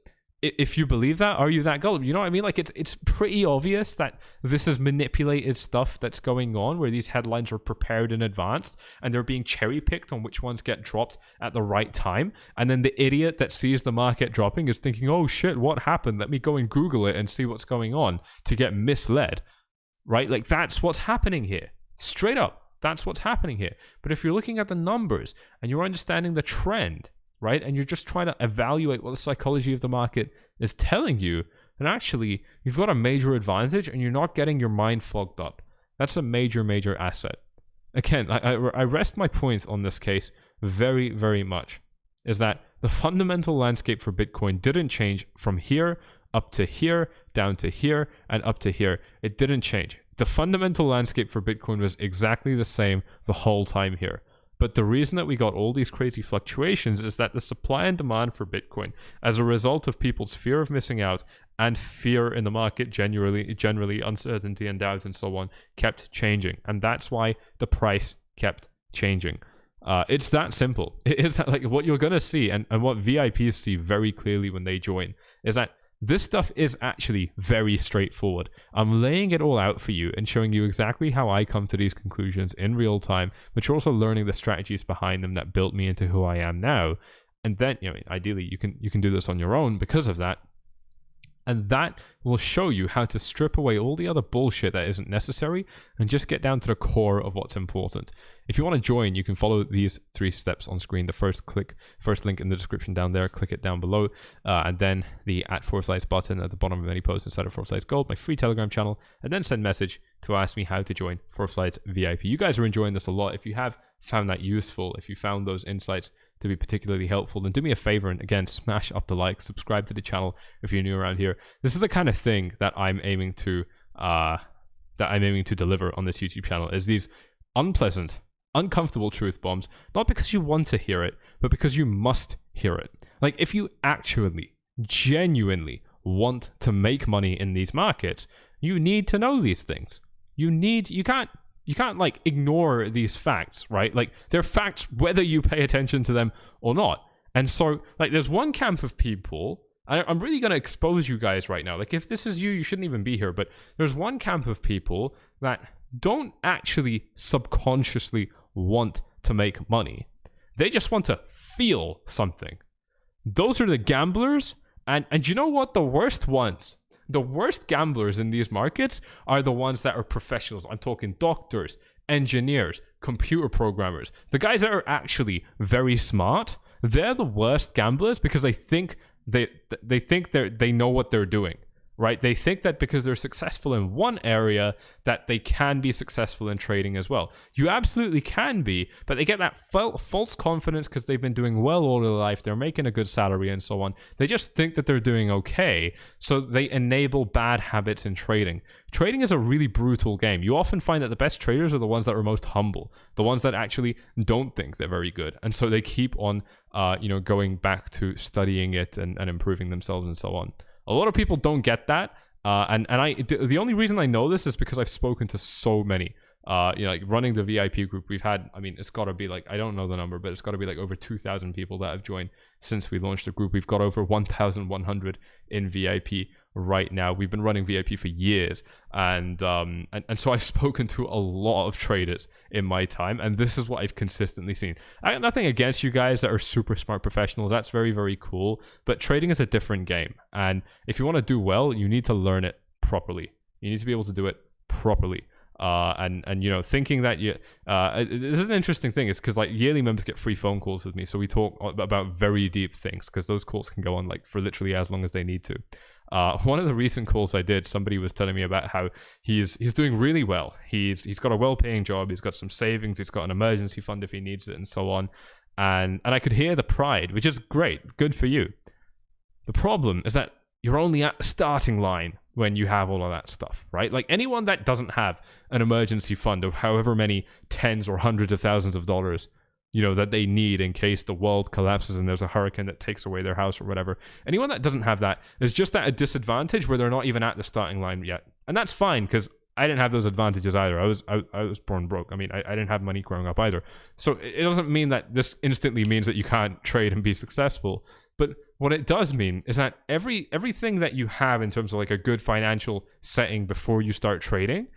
if you believe that, are you that gullible? You know what I mean? Like, it's pretty obvious that this is manipulated stuff that's going on, where these headlines are prepared in advance and they're being cherry picked on which ones get dropped at the right time. And then the idiot that sees the market dropping is thinking, oh shit, what happened? Let me go and Google it and see what's going on, to get misled, right? Like, that's what's happening here. Straight up, that's what's happening here. But if you're looking at the numbers and you're understanding the trend, right, and you're just trying to evaluate what the psychology of the market is telling you, and actually you've got a major advantage and you're not getting your mind fogged up. That's a major, major asset. Again, I rest my point on this case very, very much, is that the fundamental landscape for Bitcoin didn't change from here up to here, down to here, and up to here. It didn't change. The fundamental landscape for Bitcoin was exactly the same the whole time here. But the reason that we got all these crazy fluctuations is that the supply and demand for Bitcoin, as a result of people's fear of missing out and fear in the market generally uncertainty and doubt and so on, kept changing. And that's why the price kept changing. It's that simple. It is that, like, what you're going to see and what VIPs see very clearly when they join is that this stuff is actually very straightforward. I'm laying it all out for you and showing you exactly how I come to these conclusions in real time, but you're also learning the strategies behind them that built me into who I am now. And then, you know, ideally you can do this on your own because of that. And that will show you how to strip away all the other bullshit that isn't necessary and just get down to the core of what's important. If you want to join, you can follow these 3 steps on screen. The first link in the description down there, click it down below, and then the @4slides button at the bottom of any post inside of 4slides Gold, my free Telegram channel, and then send message to ask me how to join 4slides VIP. You guys are enjoying this a lot. If you have found that useful, if you found those insights to be particularly helpful, then do me a favor and again smash up the like, subscribe to the channel if you're new around here. This is the kind of thing that I'm aiming to deliver on this YouTube channel, is these unpleasant, uncomfortable truth bombs, not because you want to hear it, but because you must hear it. Like, if you actually genuinely want to make money in these markets, you need to know these things. You can't like ignore these facts, right? Like, they're facts whether you pay attention to them or not. And so, like, there's one camp of people, I'm really going to expose you guys right now. Like, if this is you, you shouldn't even be here. But there's one camp of people that don't actually subconsciously want to make money. They just want to feel something. Those are the gamblers. And you know what? The worst ones, the worst gamblers in these markets are the ones that are professionals. I'm talking doctors, engineers, computer programmers. The guys that are actually very smart, they're the worst gamblers because they think they know what they're doing, right? They think that because they're successful in one area that they can be successful in trading as well. You absolutely can be, but they get that false confidence because they've been doing well all their life. They're making a good salary and so on. They just think that they're doing okay, so they enable bad habits in trading. Trading is a really brutal game. You often find that the best traders are the ones that are most humble, the ones that actually don't think they're very good, and so they keep on going back to studying it and improving themselves and so on. A lot of people don't get that, the only reason I know this is because I've spoken to so many. Like running the VIP group, we've had, I mean, it's got to be like, I don't know the number, but it's got to be like over 2,000 people that have joined since we launched the group. We've got over 1,100 in VIP right now. We've been running VIP for years, and so I've spoken to a lot of traders in my time, and this is what I've consistently seen. I got nothing against you guys that are super smart professionals. That's very, very cool, but trading is a different game, and if you want to do well, you need to learn it properly. You need to be able to do it properly. Thinking that this is an interesting thing, is because like yearly members get free phone calls with me, so we talk about very deep things, because those calls can go on like for literally as long as they need to. One of the recent calls I did, somebody was telling me about how he's doing really well. He's got a well-paying job, he's got some savings, he's got an emergency fund if he needs it, and so on. And I could hear the pride, which is great, good for you. The problem is that you're only at the starting line when you have all of that stuff, right? Like, anyone that doesn't have an emergency fund of however many tens or hundreds of thousands of dollars, that they need in case the world collapses and there's a hurricane that takes away their house or whatever. Anyone that doesn't have that is just at a disadvantage where they're not even at the starting line yet. And that's fine, because I didn't have those advantages either. I was born broke. I mean, I didn't have money growing up either. So it doesn't mean that this instantly means that you can't trade and be successful. But what it does mean is that everything that you have in terms of like a good financial setting before you start trading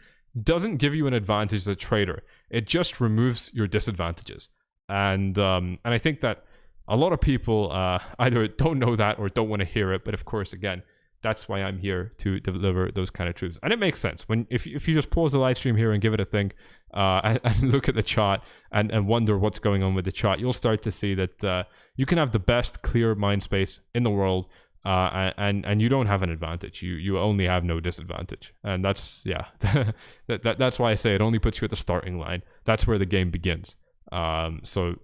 doesn't give you an advantage as a trader. It just removes your disadvantages. And I think that a lot of people either don't know that or don't want to hear it. But of course, again, that's why I'm here to deliver those kind of truths. And it makes sense. If you just pause the live stream here and give it a think, and look at the chart and wonder what's going on with the chart, you'll start to see that you can have the best clear mind space in the world, and you don't have an advantage. You only have no disadvantage. And that's, yeah, that's why I say it only puts you at the starting line. That's where the game begins. So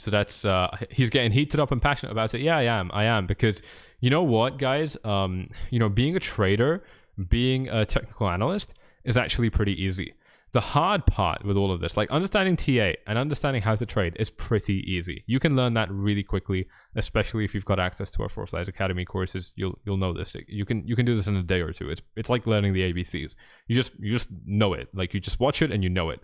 that's he's getting heated up and passionate about it. Yeah, I am, because you know what, guys, being a trader, being a technical analyst is actually pretty easy. The hard part with all of this, like understanding TA and understanding how to trade, is pretty easy. You can learn that really quickly, especially if you've got access to our 4slides Academy courses. You'll know this. You can do this in a day or two. It's like learning the ABCs. You just know it. Like, you just watch it and you know it.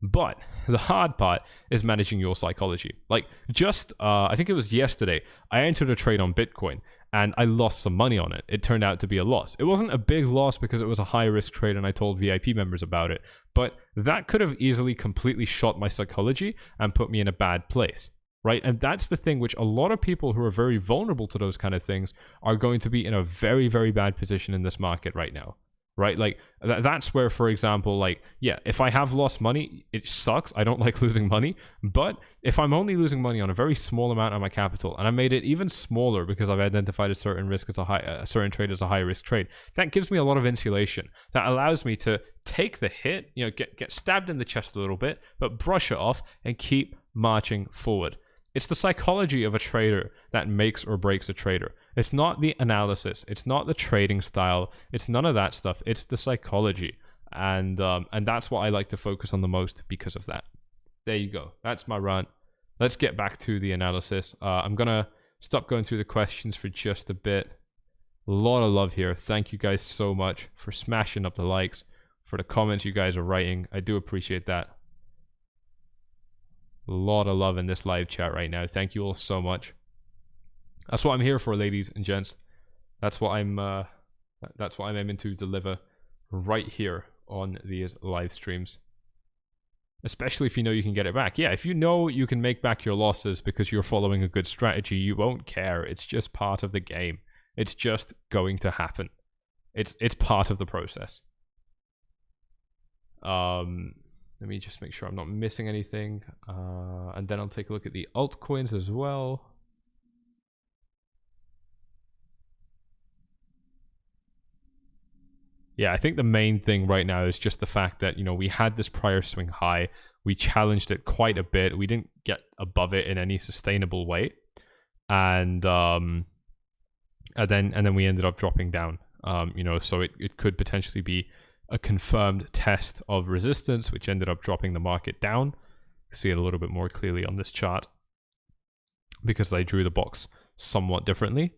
But the hard part is managing your psychology. Like, I think it was yesterday, I entered a trade on Bitcoin and I lost some money on it. It turned out to be a loss. It wasn't a big loss because it was a high risk trade and I told VIP members about it, but that could have easily completely shot my psychology and put me in a bad place. right? And that's the thing which a lot of people who are very vulnerable to those kind of things are going to be in a very, very bad position in this market right now, right? Like that's where, for example, like, yeah, if I have lost money, it sucks. I don't like losing money. But if I'm only losing money on a very small amount of my capital, and I made it even smaller because I've identified a certain risk as a certain trade as a high risk trade, that gives me a lot of insulation. That allows me to take the hit, you know, get stabbed in the chest a little bit, but brush it off and keep marching forward. It's the psychology of a trader that makes or breaks a trader. It's not the analysis. It's not the trading style. It's none of that stuff. It's the psychology. And that's what I like to focus on the most because of that. There you go. That's my rant. Let's get back to the analysis. I'm going to stop going through the questions for just a bit. A lot of love here. Thank you guys so much for smashing up the likes, for the comments you guys are writing. I do appreciate that. A lot of love in this live chat right now. Thank you all so much. That's what I'm here for, ladies and gents. That's what I'm aiming to deliver right here on these live streams. Especially if you know you can get it back. Yeah, if you know you can make back your losses because you're following a good strategy, you won't care. It's just part of the game. It's just going to happen. It's part of the process. Let me just make sure I'm not missing anything. And then I'll take a look at the altcoins as well. Yeah, I think the main thing right now is just the fact that, you know, we had this prior swing high. We challenged it quite a bit. We didn't get above it in any sustainable way. And then we ended up dropping down. You know, so it could potentially be a confirmed test of resistance, which ended up dropping the market down. See it a little bit more clearly on this chart because I drew the box somewhat differently.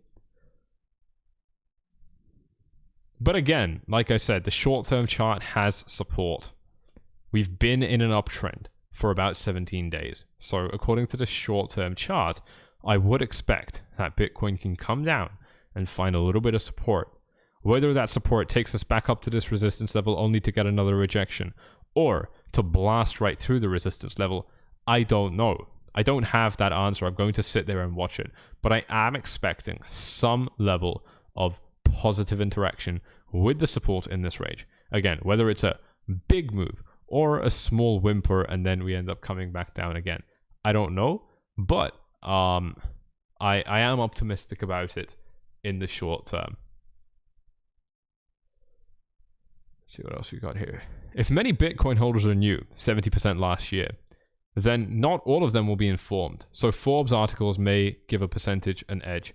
But again, like I said, the short-term chart has support. We've been in an uptrend for about 17 days. So according to the short-term chart, I would expect that Bitcoin can come down and find a little bit of support. Whether that support takes us back up to this resistance level only to get another rejection, or to blast right through the resistance level, I don't know. I don't have that answer. I'm going to sit there and watch it. But I am expecting some level of positive interaction with the support in this range. Again, whether it's a big move or a small whimper and then we end up coming back down again, I don't know. But I am optimistic about it in the short term. See what else we got here. If many Bitcoin holders are new, 70% last year, then not all of them will be informed. So Forbes articles may give a percentage an edge.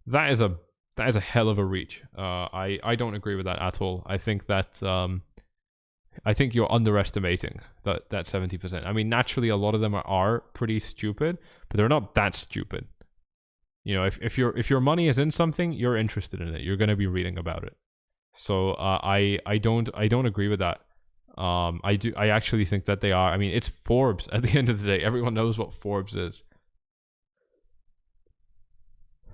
That is a hell of a reach. I don't agree with that at all. I think that I think you're underestimating that 70%. I mean, naturally, a lot of them are pretty stupid, but they're not that stupid. You know, if your money is in something, you're interested in it. You're going to be reading about it. So I don't agree with that. I actually think that they are. I mean, it's Forbes at the end of the day. Everyone knows what Forbes is.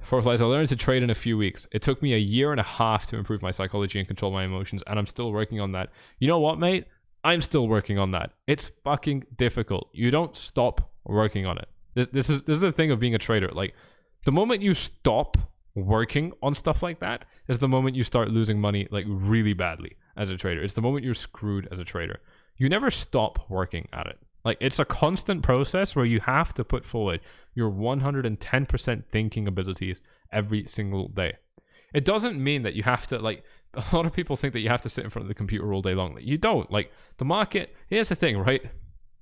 Forbes lies, I learned to trade in a few weeks. It took me a year and a half to improve my psychology and control my emotions, and I'm still working on that. You know what, mate? I'm still working on that. It's fucking difficult. You don't stop working on it. This is the thing of being a trader. Like, the moment you stop working on stuff like that is the moment you start losing money, like, really badly as a trader. It's the moment you're screwed as a trader. You never stop working at it. Like, it's a constant process where you have to put forward your 110% thinking abilities every single day. It doesn't mean that you have to, like, a lot of people think that you have to sit in front of the computer all day long. Like, you don't. Like, the market, here's the thing, right?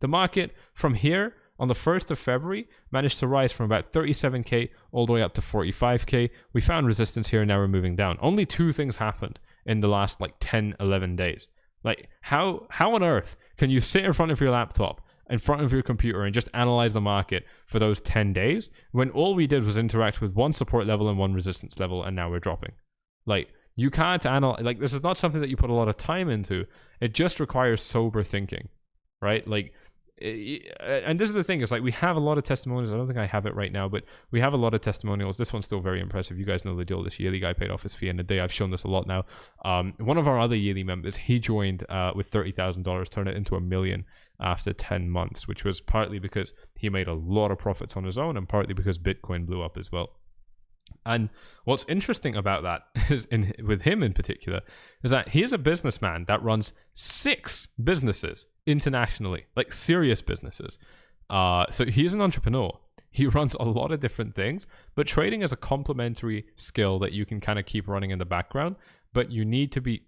The market from here on the 1st of February managed to rise from about 37K all the way up to 45K. We found resistance here, now we're moving down. Only two things happened in the last, like, 10, 11 days. Like, how on earth can you sit in front of your laptop, in front of your computer, and just analyze the market for those 10 days when all we did was interact with one support level and one resistance level, and now we're dropping? Like, you can't analyze. Like, this is not something that you put a lot of time into. It just requires sober thinking, right? Like, and this is the thing, is like, we have a lot of testimonials. I don't think I have it right now, but we have a lot of testimonials. This one's still very impressive. You guys know the deal. This yearly guy paid off his fee in a day. I've shown this a lot now. One of our other yearly members, he joined with $30,000, turned it into $1 million after 10 months, which was partly because he made a lot of profits on his own and partly because Bitcoin blew up as well. And what's interesting about that is, with him in particular, is that he is a businessman that runs 6 businesses internationally, like serious businesses. So he's an entrepreneur. He runs a lot of different things, but trading is a complementary skill that you can kind of keep running in the background. But you need to be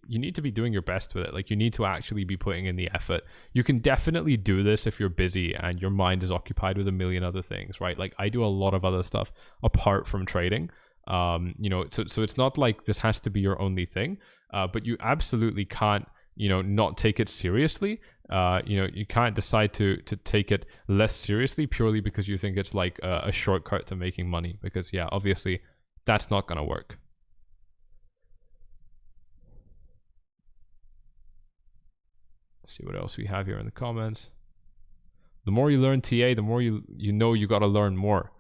doing your best with it. Like, you need to actually be putting in the effort. You can definitely do this if you're busy and your mind is occupied with a million other things, right? Like, I do a lot of other stuff apart from trading. You know, so it's not like this has to be your only thing. But you absolutely can't, you know, not take it seriously. You know, you can't decide to take it less seriously purely because you think it's like a shortcut to making money. Because yeah, obviously that's not gonna work. Let's see what else we have here in the comments. The more you learn TA, the more you know you got to learn more.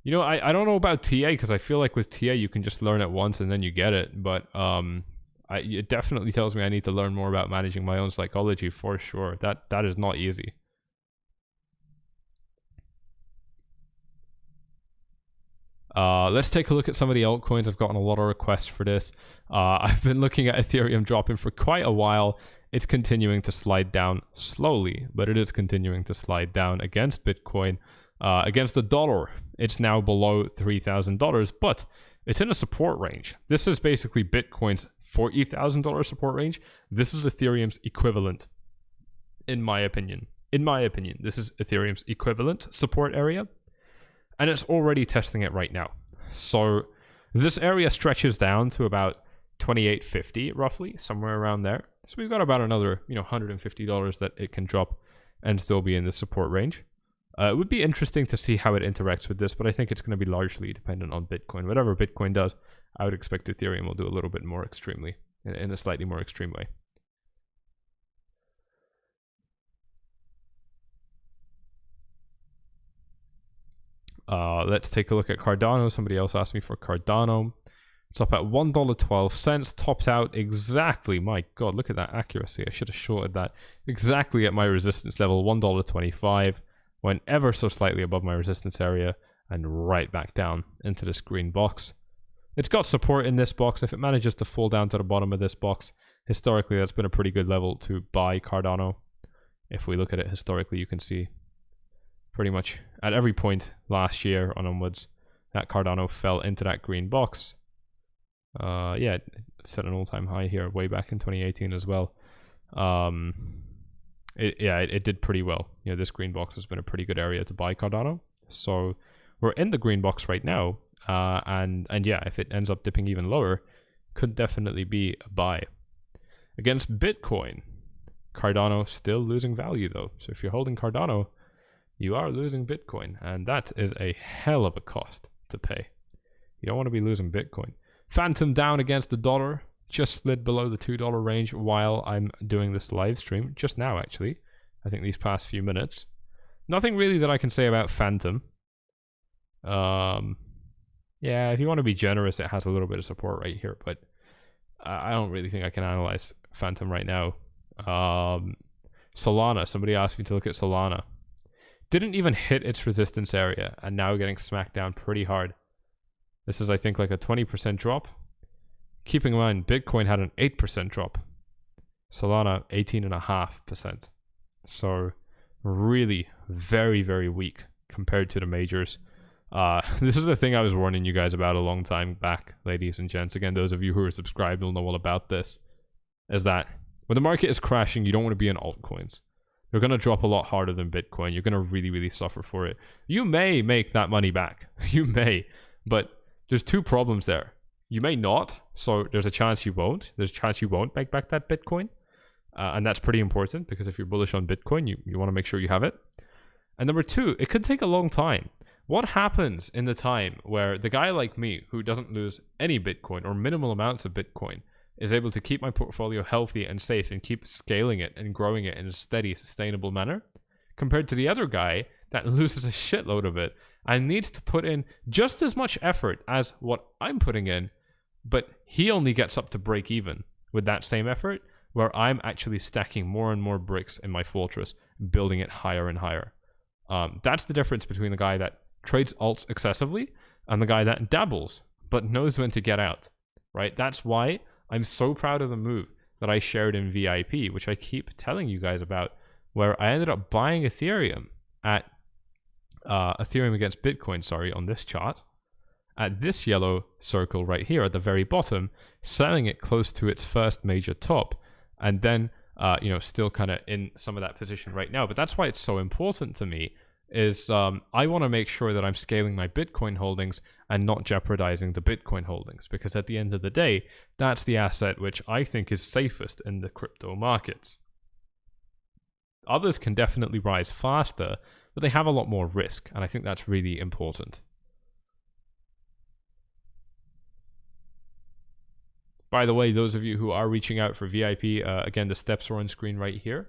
You know, I don't know about TA because I feel like with TA you can just learn it once and then you get it. But it definitely tells me I need to learn more about managing my own psychology for sure. That is not easy. Let's take a look at some of the altcoins. I've gotten a lot of requests for this. I've been looking at Ethereum dropping for quite a while. It's continuing to slide down slowly, but it is continuing to slide down against Bitcoin. Against the dollar, it's now below $3,000, but it's in a support range. This is basically Bitcoin's $40,000 support range. This is Ethereum's equivalent, in my opinion. In my opinion, this is Ethereum's equivalent support area, and it's already testing it right now. So this area stretches down to about 28.50 roughly, somewhere around there. So we've got about another, you know, $150 that it can drop and still be in the support range. It would be interesting to see how it interacts with this, but I think it's going to be largely dependent on Bitcoin. Whatever Bitcoin does, I would expect Ethereum will do a little bit more extremely, in a slightly more extreme way. Let's take a look at Cardano. Somebody else asked me for Cardano. It's up at $1.12, topped out exactly, my god, look at that accuracy. I should have shorted that. Exactly at my resistance level, $1.25. Went ever so slightly above my resistance area and right back down into this green box. It's got support in this box. If it manages to fall down to the bottom of this box, historically that's been a pretty good level to buy Cardano. If we look at it historically, you can see pretty much at every point last year on onwards that Cardano fell into that green box. Yeah, it set an all-time high here way back in 2018 as well. It did pretty well. You know, this green box has been a pretty good area to buy Cardano. So we're in the green box right now. And yeah, if it ends up dipping even lower, could definitely be a buy. Against Bitcoin, Cardano still losing value though. So if you're holding Cardano, you are losing Bitcoin. And that is a hell of a cost to pay. You don't want to be losing Bitcoin. Phantom down against the dollar, just slid below the $2 range while I'm doing this live stream, just now actually. I think these past few minutes. Nothing really that I can say about Phantom. Yeah, if you want to be generous, it has a little bit of support right here, but I don't really think I can analyze Phantom right now. Solana, somebody asked me to look at Solana. Didn't even hit its resistance area and now getting smacked down pretty hard. This is, I think, like a 20% drop. Keeping in mind, Bitcoin had an 8% drop. Solana, 18.5%. So really very, very weak compared to the majors. This is the thing I was warning you guys about a long time back, ladies and gents. Again, those of you who are subscribed will know all about this. Is that when the market is crashing, you don't want to be in altcoins. They're going to drop a lot harder than Bitcoin. You're going to really, really suffer for it. You may make that money back. You may. But there's two problems there. You may not, so there's a chance you won't. There's a chance you won't make back that Bitcoin. And that's pretty important because if you're bullish on Bitcoin, you want to make sure you have it. And number two, it could take a long time. What happens in the time where the guy like me, who doesn't lose any Bitcoin or minimal amounts of Bitcoin, is able to keep my portfolio healthy and safe and keep scaling it and growing it in a steady, sustainable manner, compared to the other guy that loses a shitload of it and needs to put in just as much effort as what I'm putting in, but he only gets up to break even with that same effort, where I'm actually stacking more and more bricks in my fortress building it higher and higher. That's the difference between the guy that trades alts excessively and the guy that dabbles but knows when to get out, right? That's why I'm so proud of the move that I shared in VIP, which I keep telling you guys about, where I ended up buying Ethereum at Ethereum against Bitcoin, sorry, on this chart, at this yellow circle right here at the very bottom, selling it close to its first major top, and then you know, still kind of in some of that position right now. But that's why it's so important to me, is I want to make sure that I'm scaling my Bitcoin holdings and not jeopardizing the Bitcoin holdings, because at the end of the day, that's the asset which I think is safest in the crypto markets. Others can definitely rise faster, but they have a lot more risk, and I think that's really important. By the way, those of you who are reaching out for VIP, again, the steps are on screen right here.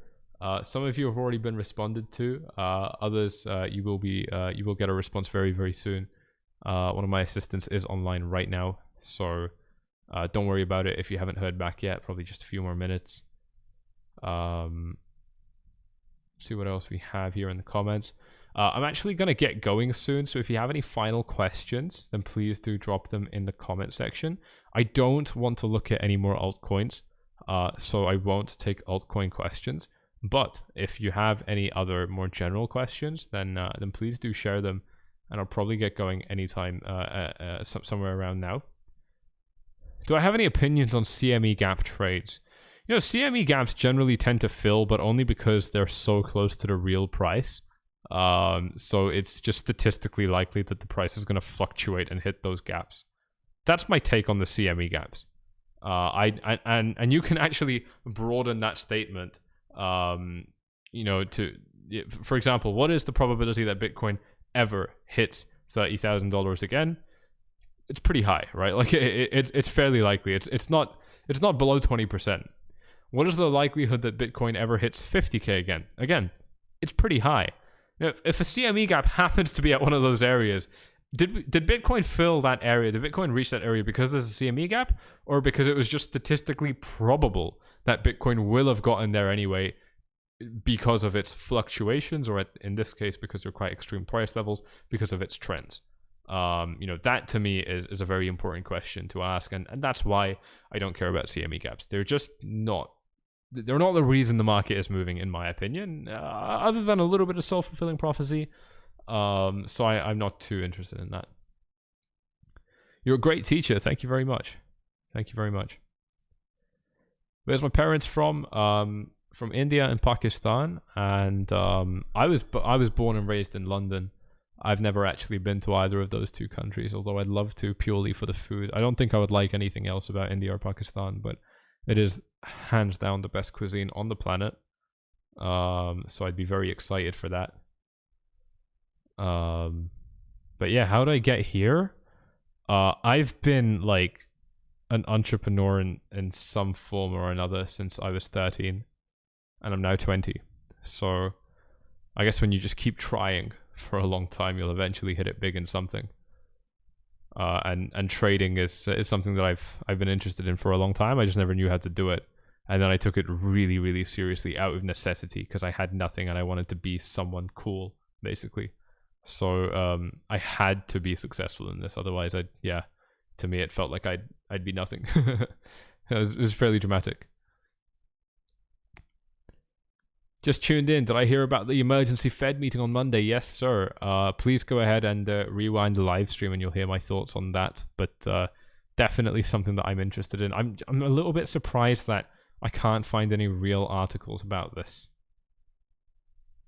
Some of you have already been responded to. Others, you will get a response very, very soon. One of my assistants is online right now, so don't worry about it if you haven't heard back yet. Probably just a few more minutes. See what else we have here in the comments. I'm actually going to get going soon, so if you have any final questions, then please do drop them in the comment section. I don't want to look at any more altcoins, so I won't take altcoin questions. But if you have any other more general questions, then please do share them, and I'll probably get going anytime, somewhere around now. Do I have any opinions on CME gap trades? You know, CME gaps generally tend to fill, but only because they're so close to the real price. So it's just statistically likely that the price is going to fluctuate and hit those gaps. That's my take on the CME gaps. And you can actually broaden that statement. You know, for example, what is the probability that Bitcoin ever hits $30,000 again? It's pretty high, right? Like it's fairly likely. It's not below 20%. What is the likelihood that Bitcoin ever hits 50K again? Again, it's pretty high. Now, if a CME gap happens to be at one of those areas, did Bitcoin fill that area? Did Bitcoin reach that area because there's a CME gap, or because it was just statistically probable that Bitcoin will have gotten there anyway because of its fluctuations, or in this case, because they're quite extreme price levels, because of its trends? You know, that to me is a very important question to ask, and that's why I don't care about CME gaps. They're just not. They're not the reason the market is moving, in my opinion, other than a little bit of self-fulfilling prophecy. So I'm not too interested in that. You're a great teacher. Thank you very much. Thank you very much. Where's my parents from? From India and Pakistan, and I was born and raised in London. I've never actually been to either of those two countries, although I'd love to, purely for the food. I don't think I would like anything else about India or Pakistan, but it is hands down the best cuisine on the planet. So I'd be very excited for that. But yeah, how did I get here? I've been like an entrepreneur in some form or another since I was 13, and I'm now 20. So I guess when you just keep trying for a long time, you'll eventually hit it big in something. And trading is something that I've been interested in for a long time. I just never knew how to do it, and then I took it really, really seriously out of necessity, because I had nothing and I wanted to be someone cool, basically. So I had to be successful in this, otherwise to me it felt like I'd be nothing. it was fairly dramatic. Just tuned in. Did I hear about the emergency Fed meeting on Monday? Yes, sir. Please go ahead and rewind the live stream and you'll hear my thoughts on that. But definitely something that I'm interested in. I'm a little bit surprised that I can't find any real articles about this.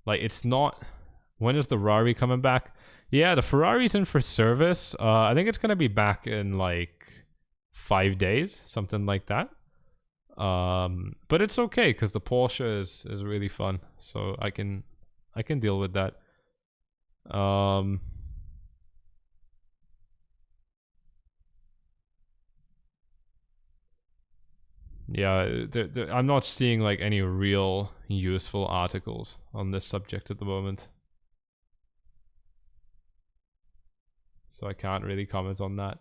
Like, it's not... When is the Ferrari coming back? Yeah, the Ferrari's in for service. I think it's going to be back in like 5 days, something like that. But it's okay because the Porsche is really fun, so I can deal with that. Yeah, I'm not seeing like any real useful articles on this subject at the moment, so I can't really comment on that.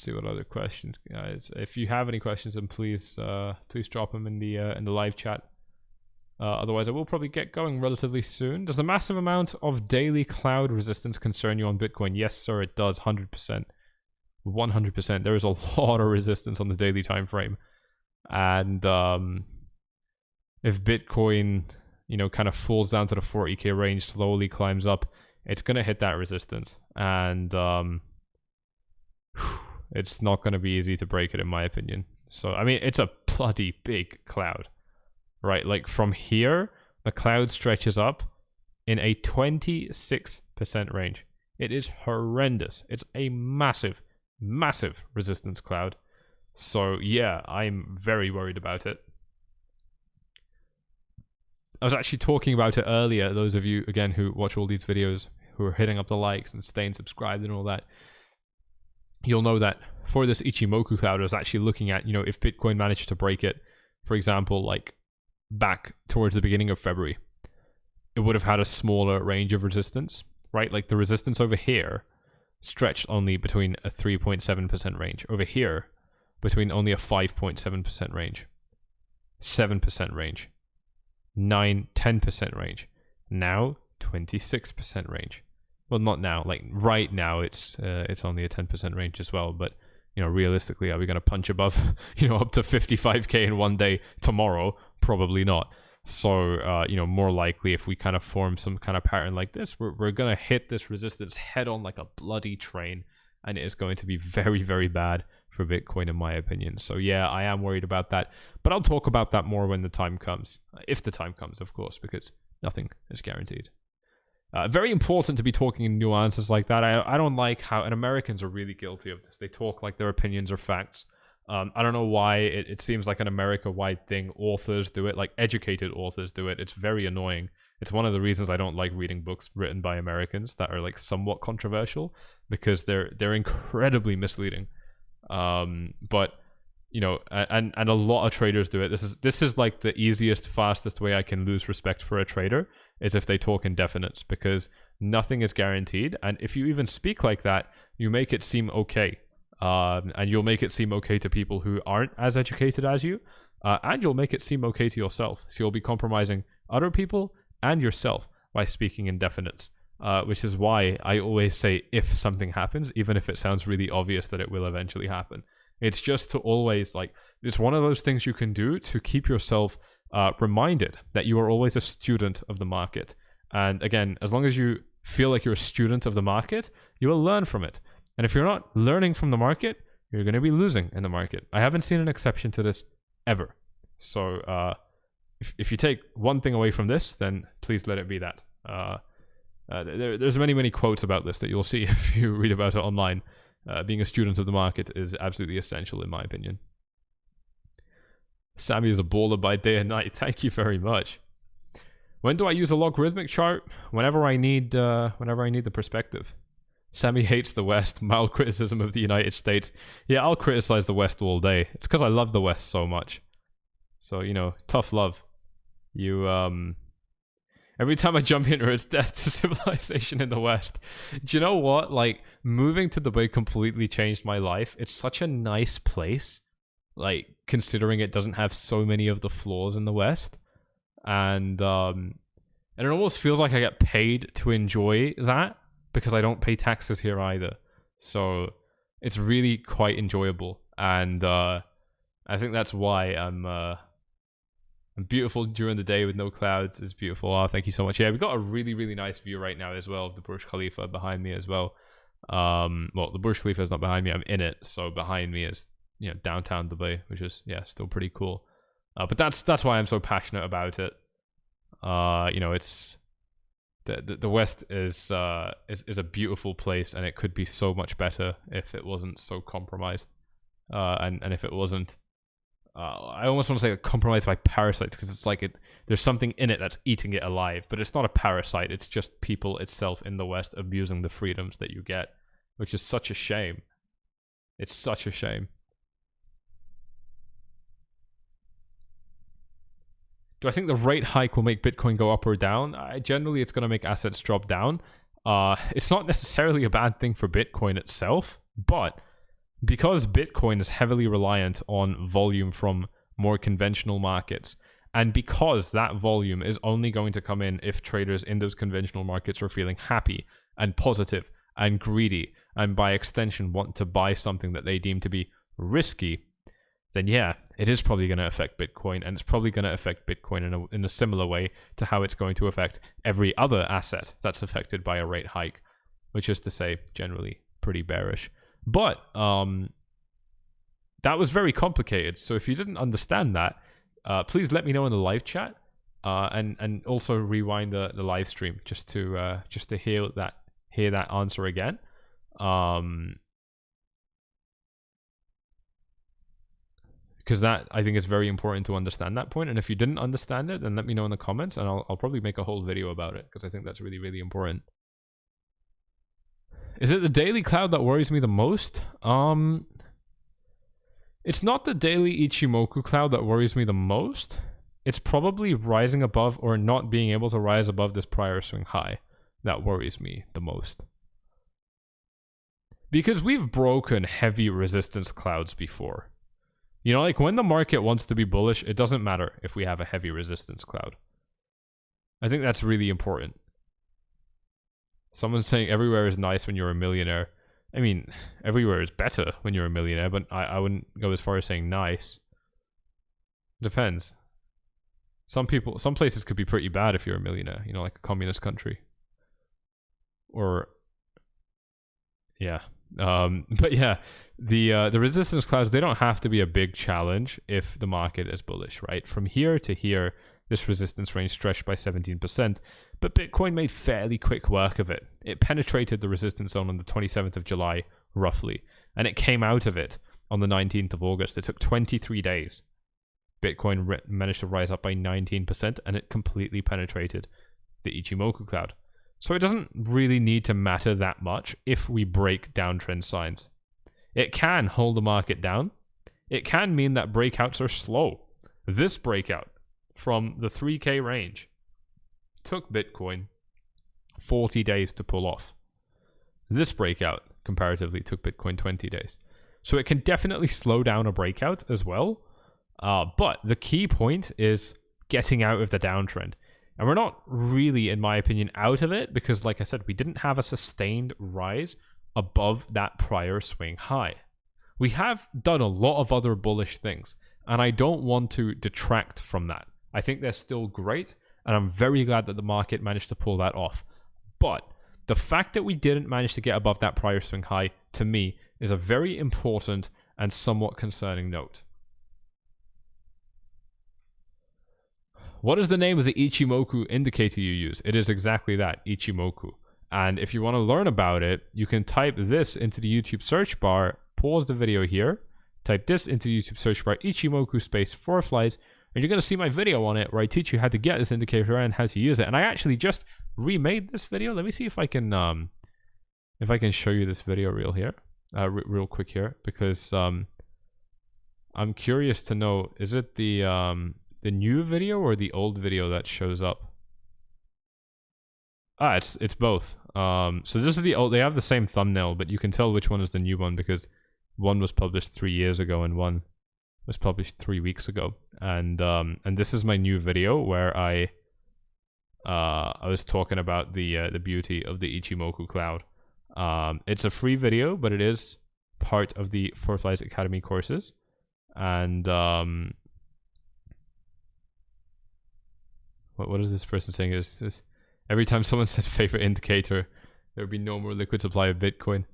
see what other questions, guys. If you have any questions, then please please drop them in the live chat. Otherwise, I will probably get going relatively soon. Does the massive amount of daily cloud resistance concern you on Bitcoin? Yes, sir, it does. 100%. 100%. There is a lot of resistance on the daily time frame. And if Bitcoin, you know, kind of falls down to the 40k range, slowly climbs up, it's going to hit that resistance. And it's not going to be easy to break it, in my opinion. So, I mean, it's a bloody big cloud. Right, like from here, the cloud stretches up in a 26% range. It is horrendous. It's a massive, massive resistance cloud. So yeah, I'm very worried about it. I was actually talking about it earlier. Those of you, again, who watch all these videos, who are hitting up the likes and staying subscribed and all that, you'll know that for this Ichimoku cloud, I was actually looking at, you know, if Bitcoin managed to break it, for example, like back towards the beginning of February, it would have had a smaller range of resistance, right? Like the resistance over here stretched only between a 3.7% range. Over here, between only a 5.7% range, 7% range, 9-10% range. Now 26% range. Well, not now. Like right now, it's only a 10% range as well. But you know, realistically, are we going to punch above, you know, up to 55k in one day tomorrow? Probably not. So, you know, more likely if we kind of form some kind of pattern like this, we're going to hit this resistance head on like a bloody train. And it is going to be very, very bad for Bitcoin, in my opinion. So, yeah, I am worried about that. But I'll talk about that more when the time comes. If the time comes, of course, because nothing is guaranteed. Very important to be talking in nuances like that. I don't like how, and Americans are really guilty of this. They talk like their opinions are facts. I don't know why it seems like an America-wide thing. Authors do it, like educated authors do it. It's very annoying. It's one of the reasons I don't like reading books written by Americans that are like somewhat controversial, because they're incredibly misleading. But you know, and a lot of traders do it. This is like the easiest, fastest way I can lose respect for a trader is if they talk in definites, because nothing is guaranteed. And if you even speak like that, you make it seem okay. And you'll make it seem okay to people who aren't as educated as you, and you'll make it seem okay to yourself. So you'll be compromising other people and yourself by speaking in definites, which is why I always say if something happens, even if it sounds really obvious that it will eventually happen. It's just to always, like, it's one of those things you can do to keep yourself reminded that you are always a student of the market. And again, as long as you feel like you're a student of the market, you will learn from it. And if you're not learning from the market, you're going to be losing in the market. I haven't seen an exception to this ever. So if you take one thing away from this, then please let it be that. There's many quotes about this that you'll see if you read about it online. Being a student of the market is absolutely essential, in my opinion. Sammy is a baller by day and night. Thank you very much. When do I use a logarithmic chart? Whenever I need the perspective. Sammy hates the West. Mild criticism of the United States. Yeah, I'll criticize the West all day. It's because I love the West so much. So, you know, tough love. You, every time I jump into it, it's death to civilization in the West. Do you know what? Like, moving to Dubai completely changed my life. It's such a nice place. Like, considering it doesn't have so many of the flaws in the West. And it almost feels like I get paid to enjoy that, because I don't pay taxes here either. So it's really quite enjoyable. And I think that's why I'm beautiful during the day with no clouds. It's beautiful. Oh, thank you so much. Yeah, we've got a really nice view right now as well of the Burj Khalifa behind me as well. Well, the Burj Khalifa is not behind me. I'm in it. So behind me is, you know, downtown Dubai, which is, yeah, still pretty cool. But that's why I'm so passionate about it. You know, it's the West is a beautiful place, and it could be so much better if it wasn't so compromised, and if it wasn't, I almost want to say compromised by parasites, because it's like there's something in it that's eating it alive, but it's not a parasite. It's just people itself in the West abusing the freedoms that you get, which is such a shame. It's such a shame. Do I think the rate hike will make Bitcoin go up or down? Generally, it's going to make assets drop down. It's not necessarily a bad thing for Bitcoin itself, but because Bitcoin is heavily reliant on volume from more conventional markets, and because that volume is only going to come in if traders in those conventional markets are feeling happy and positive and greedy, and by extension want to buy something that they deem to be risky, then yeah, it is probably going to affect Bitcoin, and it's probably going to affect Bitcoin in a similar way to how it's going to affect every other asset that's affected by a rate hike, which is to say, generally pretty bearish. But that was very complicated. So if you didn't understand that, please let me know in the live chat, and also rewind the live stream just to hear that answer again. Because that, I think, is very important to understand that point. And if you didn't understand it, then let me know in the comments, and I'll probably make a whole video about it, because I think that's really, really important. Is it the daily cloud that worries me the most? It's not the daily Ichimoku cloud that worries me the most. It's probably rising above, or not being able to rise above, this prior swing high that worries me the most. Because we've broken heavy resistance clouds before. You know, like when the market wants to be bullish, it doesn't matter if we have a heavy resistance cloud. I think that's really important. Someone's saying everywhere is nice when you're a millionaire. I mean, everywhere is better when you're a millionaire, but I wouldn't go as far as saying nice. Depends. Some places could be pretty bad if you're a millionaire, you know, like a communist country. Or, yeah. But yeah, the resistance clouds, they don't have to be a big challenge if the market is bullish, right? From here to here, this resistance range stretched by 17%, but Bitcoin made fairly quick work of it. It penetrated the resistance zone on the 27th of July, roughly, and it came out of it on the 19th of August. It took 23 days. Bitcoin managed to rise up by 19%, and it completely penetrated the Ichimoku cloud. So it doesn't really need to matter that much if we break downtrend signs. It can hold the market down. It can mean that breakouts are slow. This breakout from the 3K range took Bitcoin 40 days to pull off. This breakout, comparatively, took Bitcoin 20 days. So it can definitely slow down a breakout as well. But the key point is getting out of the downtrend. And we're not really, in my opinion, out of it, because like I said, we didn't have a sustained rise above that prior swing high. We have done a lot of other bullish things, and I don't want to detract from that. I think they're still great, and I'm very glad that the market managed to pull that off. But the fact that we didn't manage to get above that prior swing high, to me, is a very important and somewhat concerning note. What is the name of the Ichimoku indicator you use? It is exactly that, Ichimoku. And if you want to learn about it, you can type this into the YouTube search bar, pause the video here, type this into the YouTube search bar, Ichimoku space 4 flies, and you're going to see my video on it where I teach you how to get this indicator and how to use it. And I actually just remade this video. Let me see if I can show you this video real quick here, because I'm curious to know, is it the new video or the old video that shows up? It's both. So this is the old. They have the same thumbnail, but you can tell which one is the new one because one was published 3 years ago and one was published 3 weeks ago. And this is my new video where I was talking about the beauty of the Ichimoku cloud. It's a free video, but it is part of the Four Flies Academy courses. And what is this person saying? Is this every time someone says favorite indicator, there would be no more liquid supply of Bitcoin?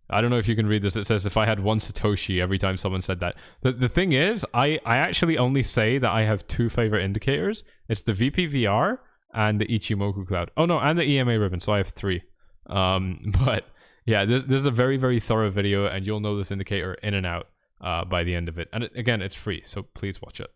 I don't know if you can read this. It says if I had 1 Satoshi every time someone said that. The thing is, I actually only say that I have 2 favorite indicators. It's the VPVR and the Ichimoku cloud. Oh no, and the EMA ribbon, so I have 3. But yeah, this is a very, very thorough video, and you'll know this indicator in and out by the end of it. And again, it's free, so please watch it.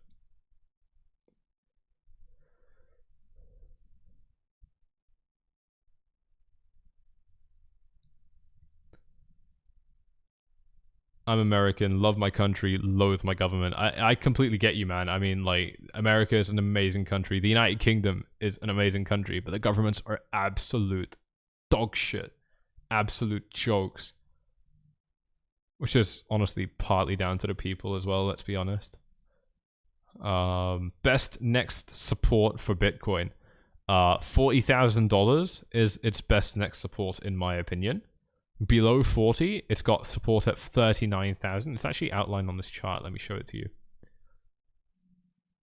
I'm American, love my country, loathe my government. I completely get you, man. I mean, like, America is an amazing country. The United Kingdom is an amazing country, but the governments are absolute dog shit. Absolute jokes. which is honestly partly down to the people as well, let's be honest. Best next support for Bitcoin. $40,000 is its best next support in my opinion. Below 40, it's got support at 39,000. It's actually outlined on this chart. Let me show it to you.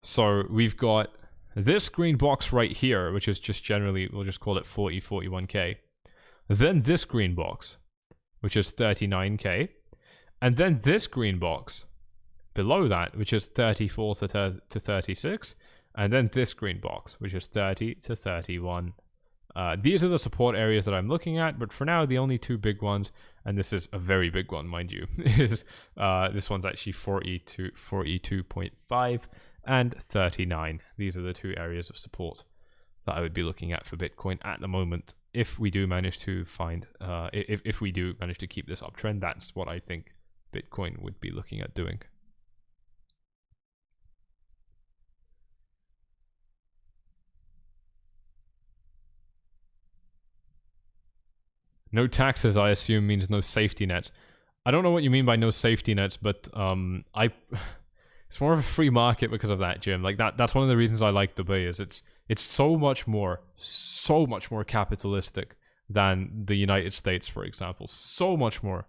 So we've got this green box right here, which is just generally, we'll just call it 40, 41K. Then this green box, which is 39K. And then this green box below that, which is 34 to 36. And then this green box, which is 30 to 31. These are the support areas that I'm looking at, but for now, the only two big ones, and this is a very big one, mind you, is this one's actually 42.5 and 39. These are the two areas of support that I would be looking at for Bitcoin at the moment. If we do manage to find, if we do manage to keep this uptrend, that's what I think Bitcoin would be looking at doing. No taxes, I assume, means no safety nets. I don't know what you mean by no safety nets, but it's more of a free market because of that, Jim. Like that's one of the reasons I like Dubai, is it's so much more capitalistic than the United States, for example. So much more.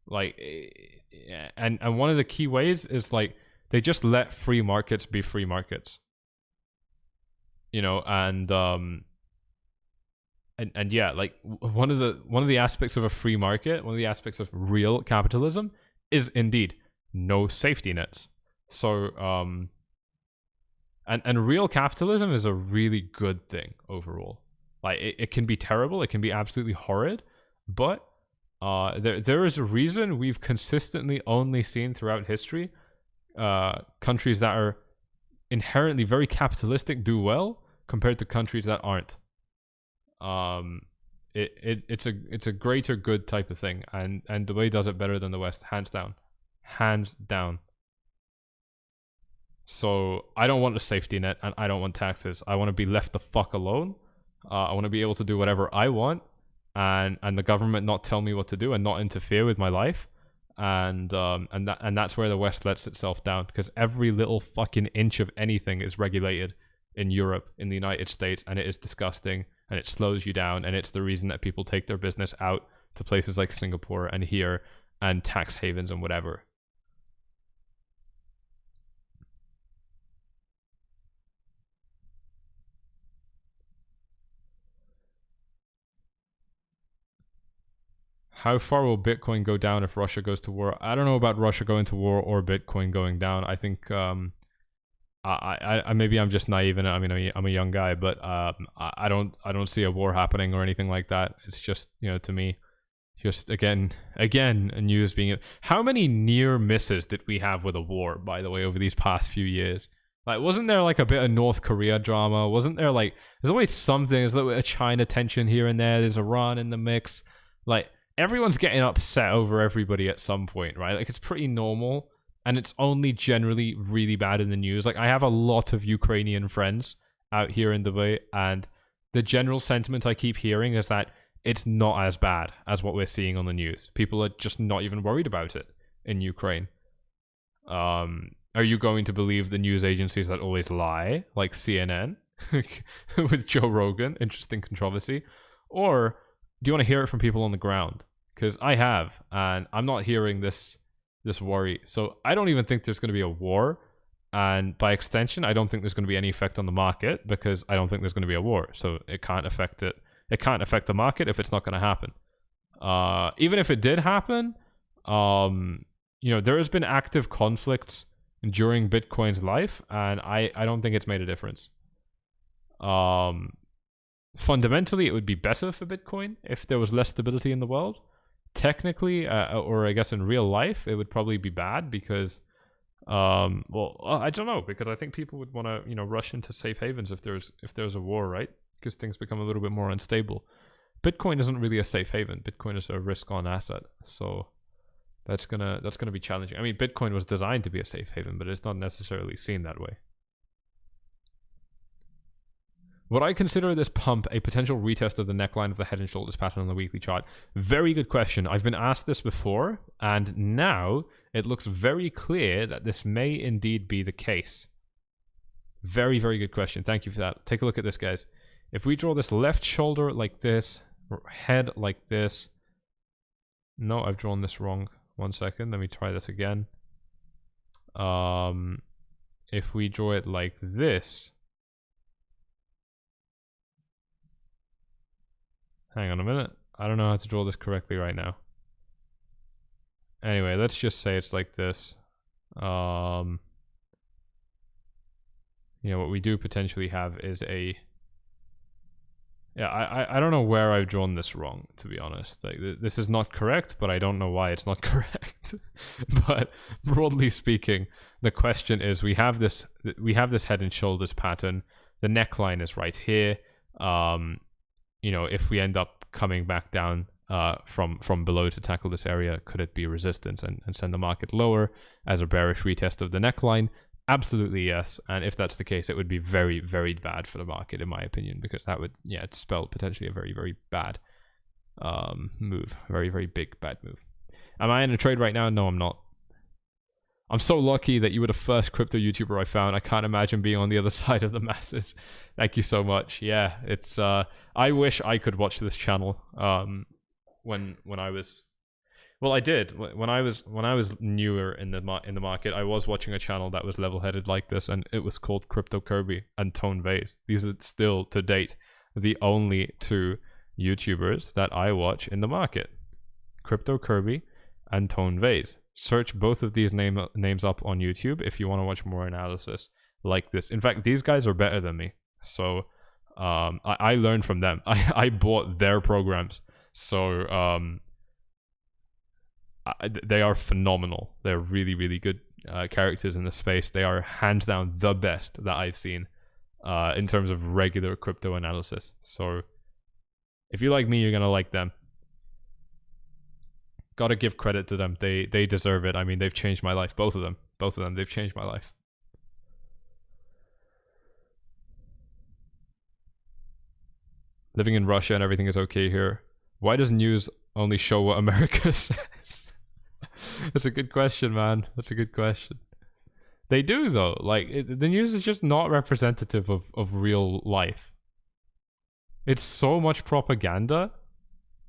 Like, and one of the key ways is like they just let free markets be free markets. You know, and yeah, like one of the aspects of a free market, one of the aspects of real capitalism is indeed no safety nets. So and real capitalism is a really good thing overall. Like it can be terrible, it can be absolutely horrid, but there is a reason we've consistently only seen throughout history countries that are inherently very capitalistic do well compared to countries that aren't. It's a greater good type of thing, and Dubai does it better than the West, hands down. So I don't want a safety net, and I don't want taxes. I want to be left the fuck alone. I want to be able to do whatever I want, and the government not tell me what to do and not interfere with my life. And that's where the West lets itself down, because every little fucking inch of anything is regulated in Europe, in the United States, and it is disgusting, and it slows you down, and it's the reason that people take their business out to places like Singapore and here and tax havens and whatever. How far will Bitcoin go down if Russia goes to war? I don't know about Russia going to war or Bitcoin going down. I think I maybe I'm just naive, and I mean I'm a young guy, but I don't see a war happening or anything like that. It's just, you know, to me, just again news being. How many near misses did we have with a war, by the way, over these past few years? Like, wasn't there like a bit of North Korea drama? Wasn't there like, there's always something, there's a little bit of China tension here and there, there's Iran in the mix. Like, everyone's getting upset over everybody at some point, right? Like, it's pretty normal. And it's only generally really bad in the news. Like, I have a lot of Ukrainian friends out here in Dubai, and the general sentiment I keep hearing is that it's not as bad as what we're seeing on the news. People are just not even worried about it in Ukraine. Are you going to believe the news agencies that always lie, like CNN with Joe Rogan, interesting controversy? Or do you want to hear it from people on the ground? Because I have, and I'm not hearing this worry. So I don't even think there's going to be a war, and by extension I don't think there's going to be any effect on the market, because I don't think there's going to be a war, so it can't affect it. It can't affect the market if it's not going to happen. Even if it did happen, you know, there has been active conflicts during Bitcoin's life, and I don't think it's made a difference. Fundamentally, it would be better for Bitcoin if there was less stability in the world. Technically, or I guess in real life, it would probably be bad, because well, I don't know, because I think people would want to, you know, rush into safe havens if there's a war, right? Because things become a little bit more unstable. Bitcoin isn't really a safe haven. Bitcoin is a risk-on asset, so that's gonna be challenging. I mean, Bitcoin was designed to be a safe haven, but it's not necessarily seen that way. Would I consider this pump a potential retest of the neckline of the head and shoulders pattern on the weekly chart? Very good question. I've been asked this before, and now it looks very clear that this may indeed be the case. Very, very good question. Thank you for that. Take a look at this, guys. If we draw this left shoulder like this, head like this. No, I've drawn this wrong. 1 second. Let me try this again. If we draw it like this. Hang on a minute. I don't know how to draw this correctly right now. Anyway, let's just say it's like this. You know, what we do potentially have is a... Yeah, I don't know where I've drawn this wrong, to be honest. Like, this is not correct, but I don't know why it's not correct. But broadly speaking, the question is, we have this head and shoulders pattern. The neckline is right here. You know, if we end up coming back down from below to tackle this area, could it be resistance and send the market lower as a bearish retest of the neckline? Absolutely yes. And if that's the case, it would be very, very bad for the market, in my opinion, because that would, yeah, it spelled potentially a very, very bad move. Very, very big bad move. Am I in a trade right now? No, I'm not. I'm so lucky that you were the first crypto YouTuber I found. I can't imagine being on the other side of the masses. Thank you so much. Yeah, it's I wish I could watch this channel when I was, well, I did when I was newer in the market. I was watching a channel that was level-headed like this, and it was called 𝗪𝗘𝗏𝗘 and 𝗏𝗏𝗏𝗧𝗏. These are still to date the only two YouTubers that I watch in the market. 𝗪𝗘𝗏𝗏𝗧𝗏 and 𝗏𝗏𝗏𝗏𝗧𝗏. Search both of these names up on YouTube if you want to watch more analysis like this. In fact, these guys are better than me, so I learned from them. I bought their programs, so they are phenomenal. They're really, really good characters in the space. They are hands down the best that I've seen in terms of regular crypto analysis. So if you like me, you're gonna like them. Gotta give credit to them. They deserve it. I mean, they've changed my life. Both of them. They've changed my life. Living in Russia and everything is okay here. Why does news only show what America says? That's a good question, man. That's a good question. They do, though. Like, the news is just not representative of real life. It's so much propaganda.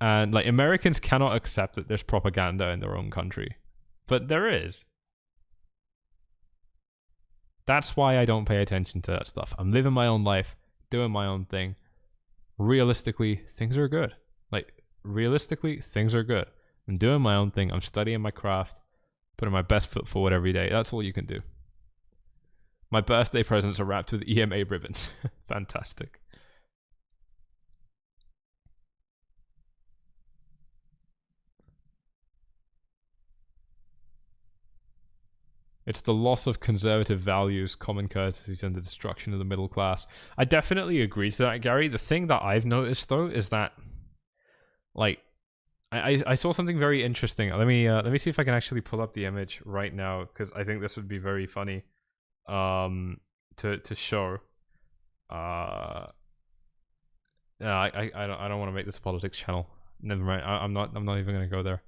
And like, Americans cannot accept that there's propaganda in their own country, but there is. That's why I don't pay attention to that stuff. I'm living my own life, doing my own thing. Realistically, things are good. Like, realistically, things are good. I'm doing my own thing. I'm studying my craft, putting my best foot forward every day. That's all you can do. My birthday presents are wrapped with EMA ribbons. Fantastic. It's the loss of conservative values, common courtesies, and the destruction of the middle class. I definitely agree to that, Gary. The thing that I've noticed, though, is that, like, I saw something very interesting. Let me see if I can actually pull up the image right now, because I think this would be very funny to show. I don't want to make this a politics channel. Never mind. I'm not even gonna go there.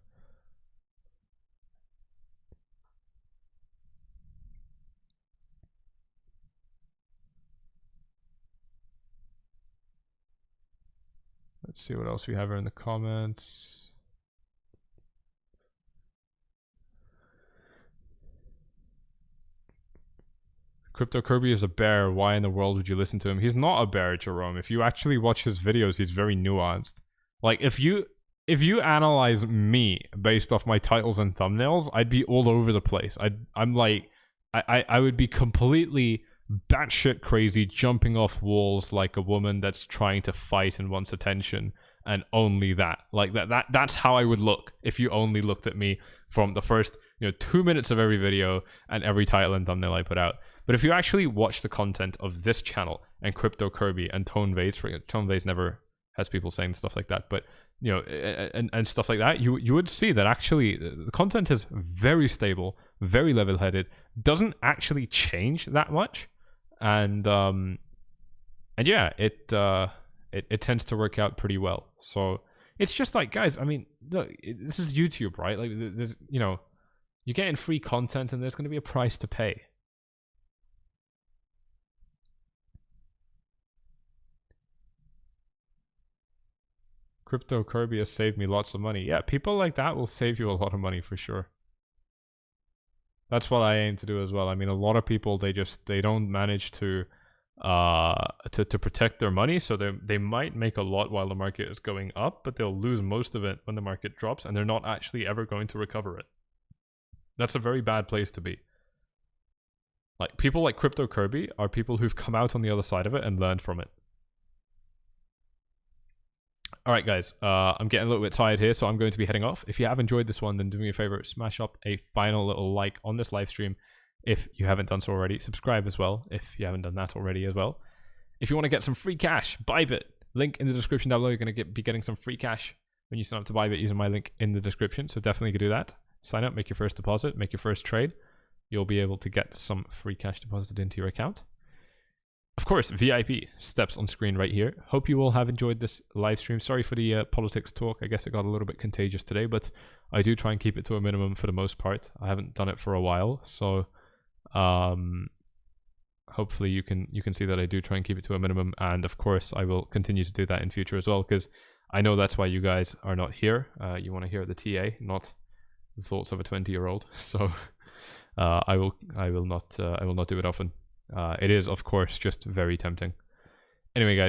Let's see what else we have here in the comments. 𝗪𝗘𝗏𝗏𝗧𝗏 is a bear. Why in the world would you listen to him? He's not a bear, Jerome. If you actually watch his videos, he's very nuanced. Like, if you analyze me based off my titles and thumbnails, I'd be all over the place. I would be completely batshit crazy, jumping off walls like a woman that's trying to fight and wants attention, and only that. Like, that's how I would look if you only looked at me from the first 2 minutes of every video and every title and thumbnail I put out. But if you actually watch the content of this channel and 𝗪𝗘𝗏𝗏𝗧𝗏 and 𝗏𝗏𝗏𝗏𝗏𝗏 never has people saying stuff like that, but and stuff like that, you would see that actually the content is very stable, very level-headed, doesn't actually change that much. And And yeah, it tends to work out pretty well. So it's just like, guys, I mean, look, this is YouTube, right? Like, there's, you know, you're getting free content and there's going to be a price to pay. Crypto Kirby has saved me lots of money. Yeah, people like that will save you a lot of money for sure. That's what I aim to do as well. I mean, a lot of people, they don't manage to protect their money, so they might make a lot while the market is going up, but they'll lose most of it when the market drops, and they're not actually ever going to recover it. That's a very bad place to be. Like, people like Crypto Kirby are people who've come out on the other side of it and learned from it. Alright guys, I'm getting a little bit tired here, so I'm going to be heading off. If you have enjoyed this one, then do me a favor, smash up a final little like on this live stream if you haven't done so already. Subscribe as well if you haven't done that already as well. If you want to get some free cash, Bybit, link in the description down below. You're going to be getting some free cash when you sign up to Bybit using my link in the description, so definitely do that. Sign up, make your first deposit, make your first trade. You'll be able to get some free cash deposited into your account. Of course, VIP steps on screen right here. Hope you all have enjoyed this live stream. Sorry for the politics talk. I guess it got a little bit contagious today, but I do try and keep it to a minimum for the most part. I haven't done it for a while, so hopefully you can see that I do try and keep it to a minimum. And of course, I will continue to do that in future as well, because I know that's why you guys are not here. You want to hear the TA, not the thoughts of a 20-year-old. So I will not do it often. It is, of course, just very tempting. Anyway, guys.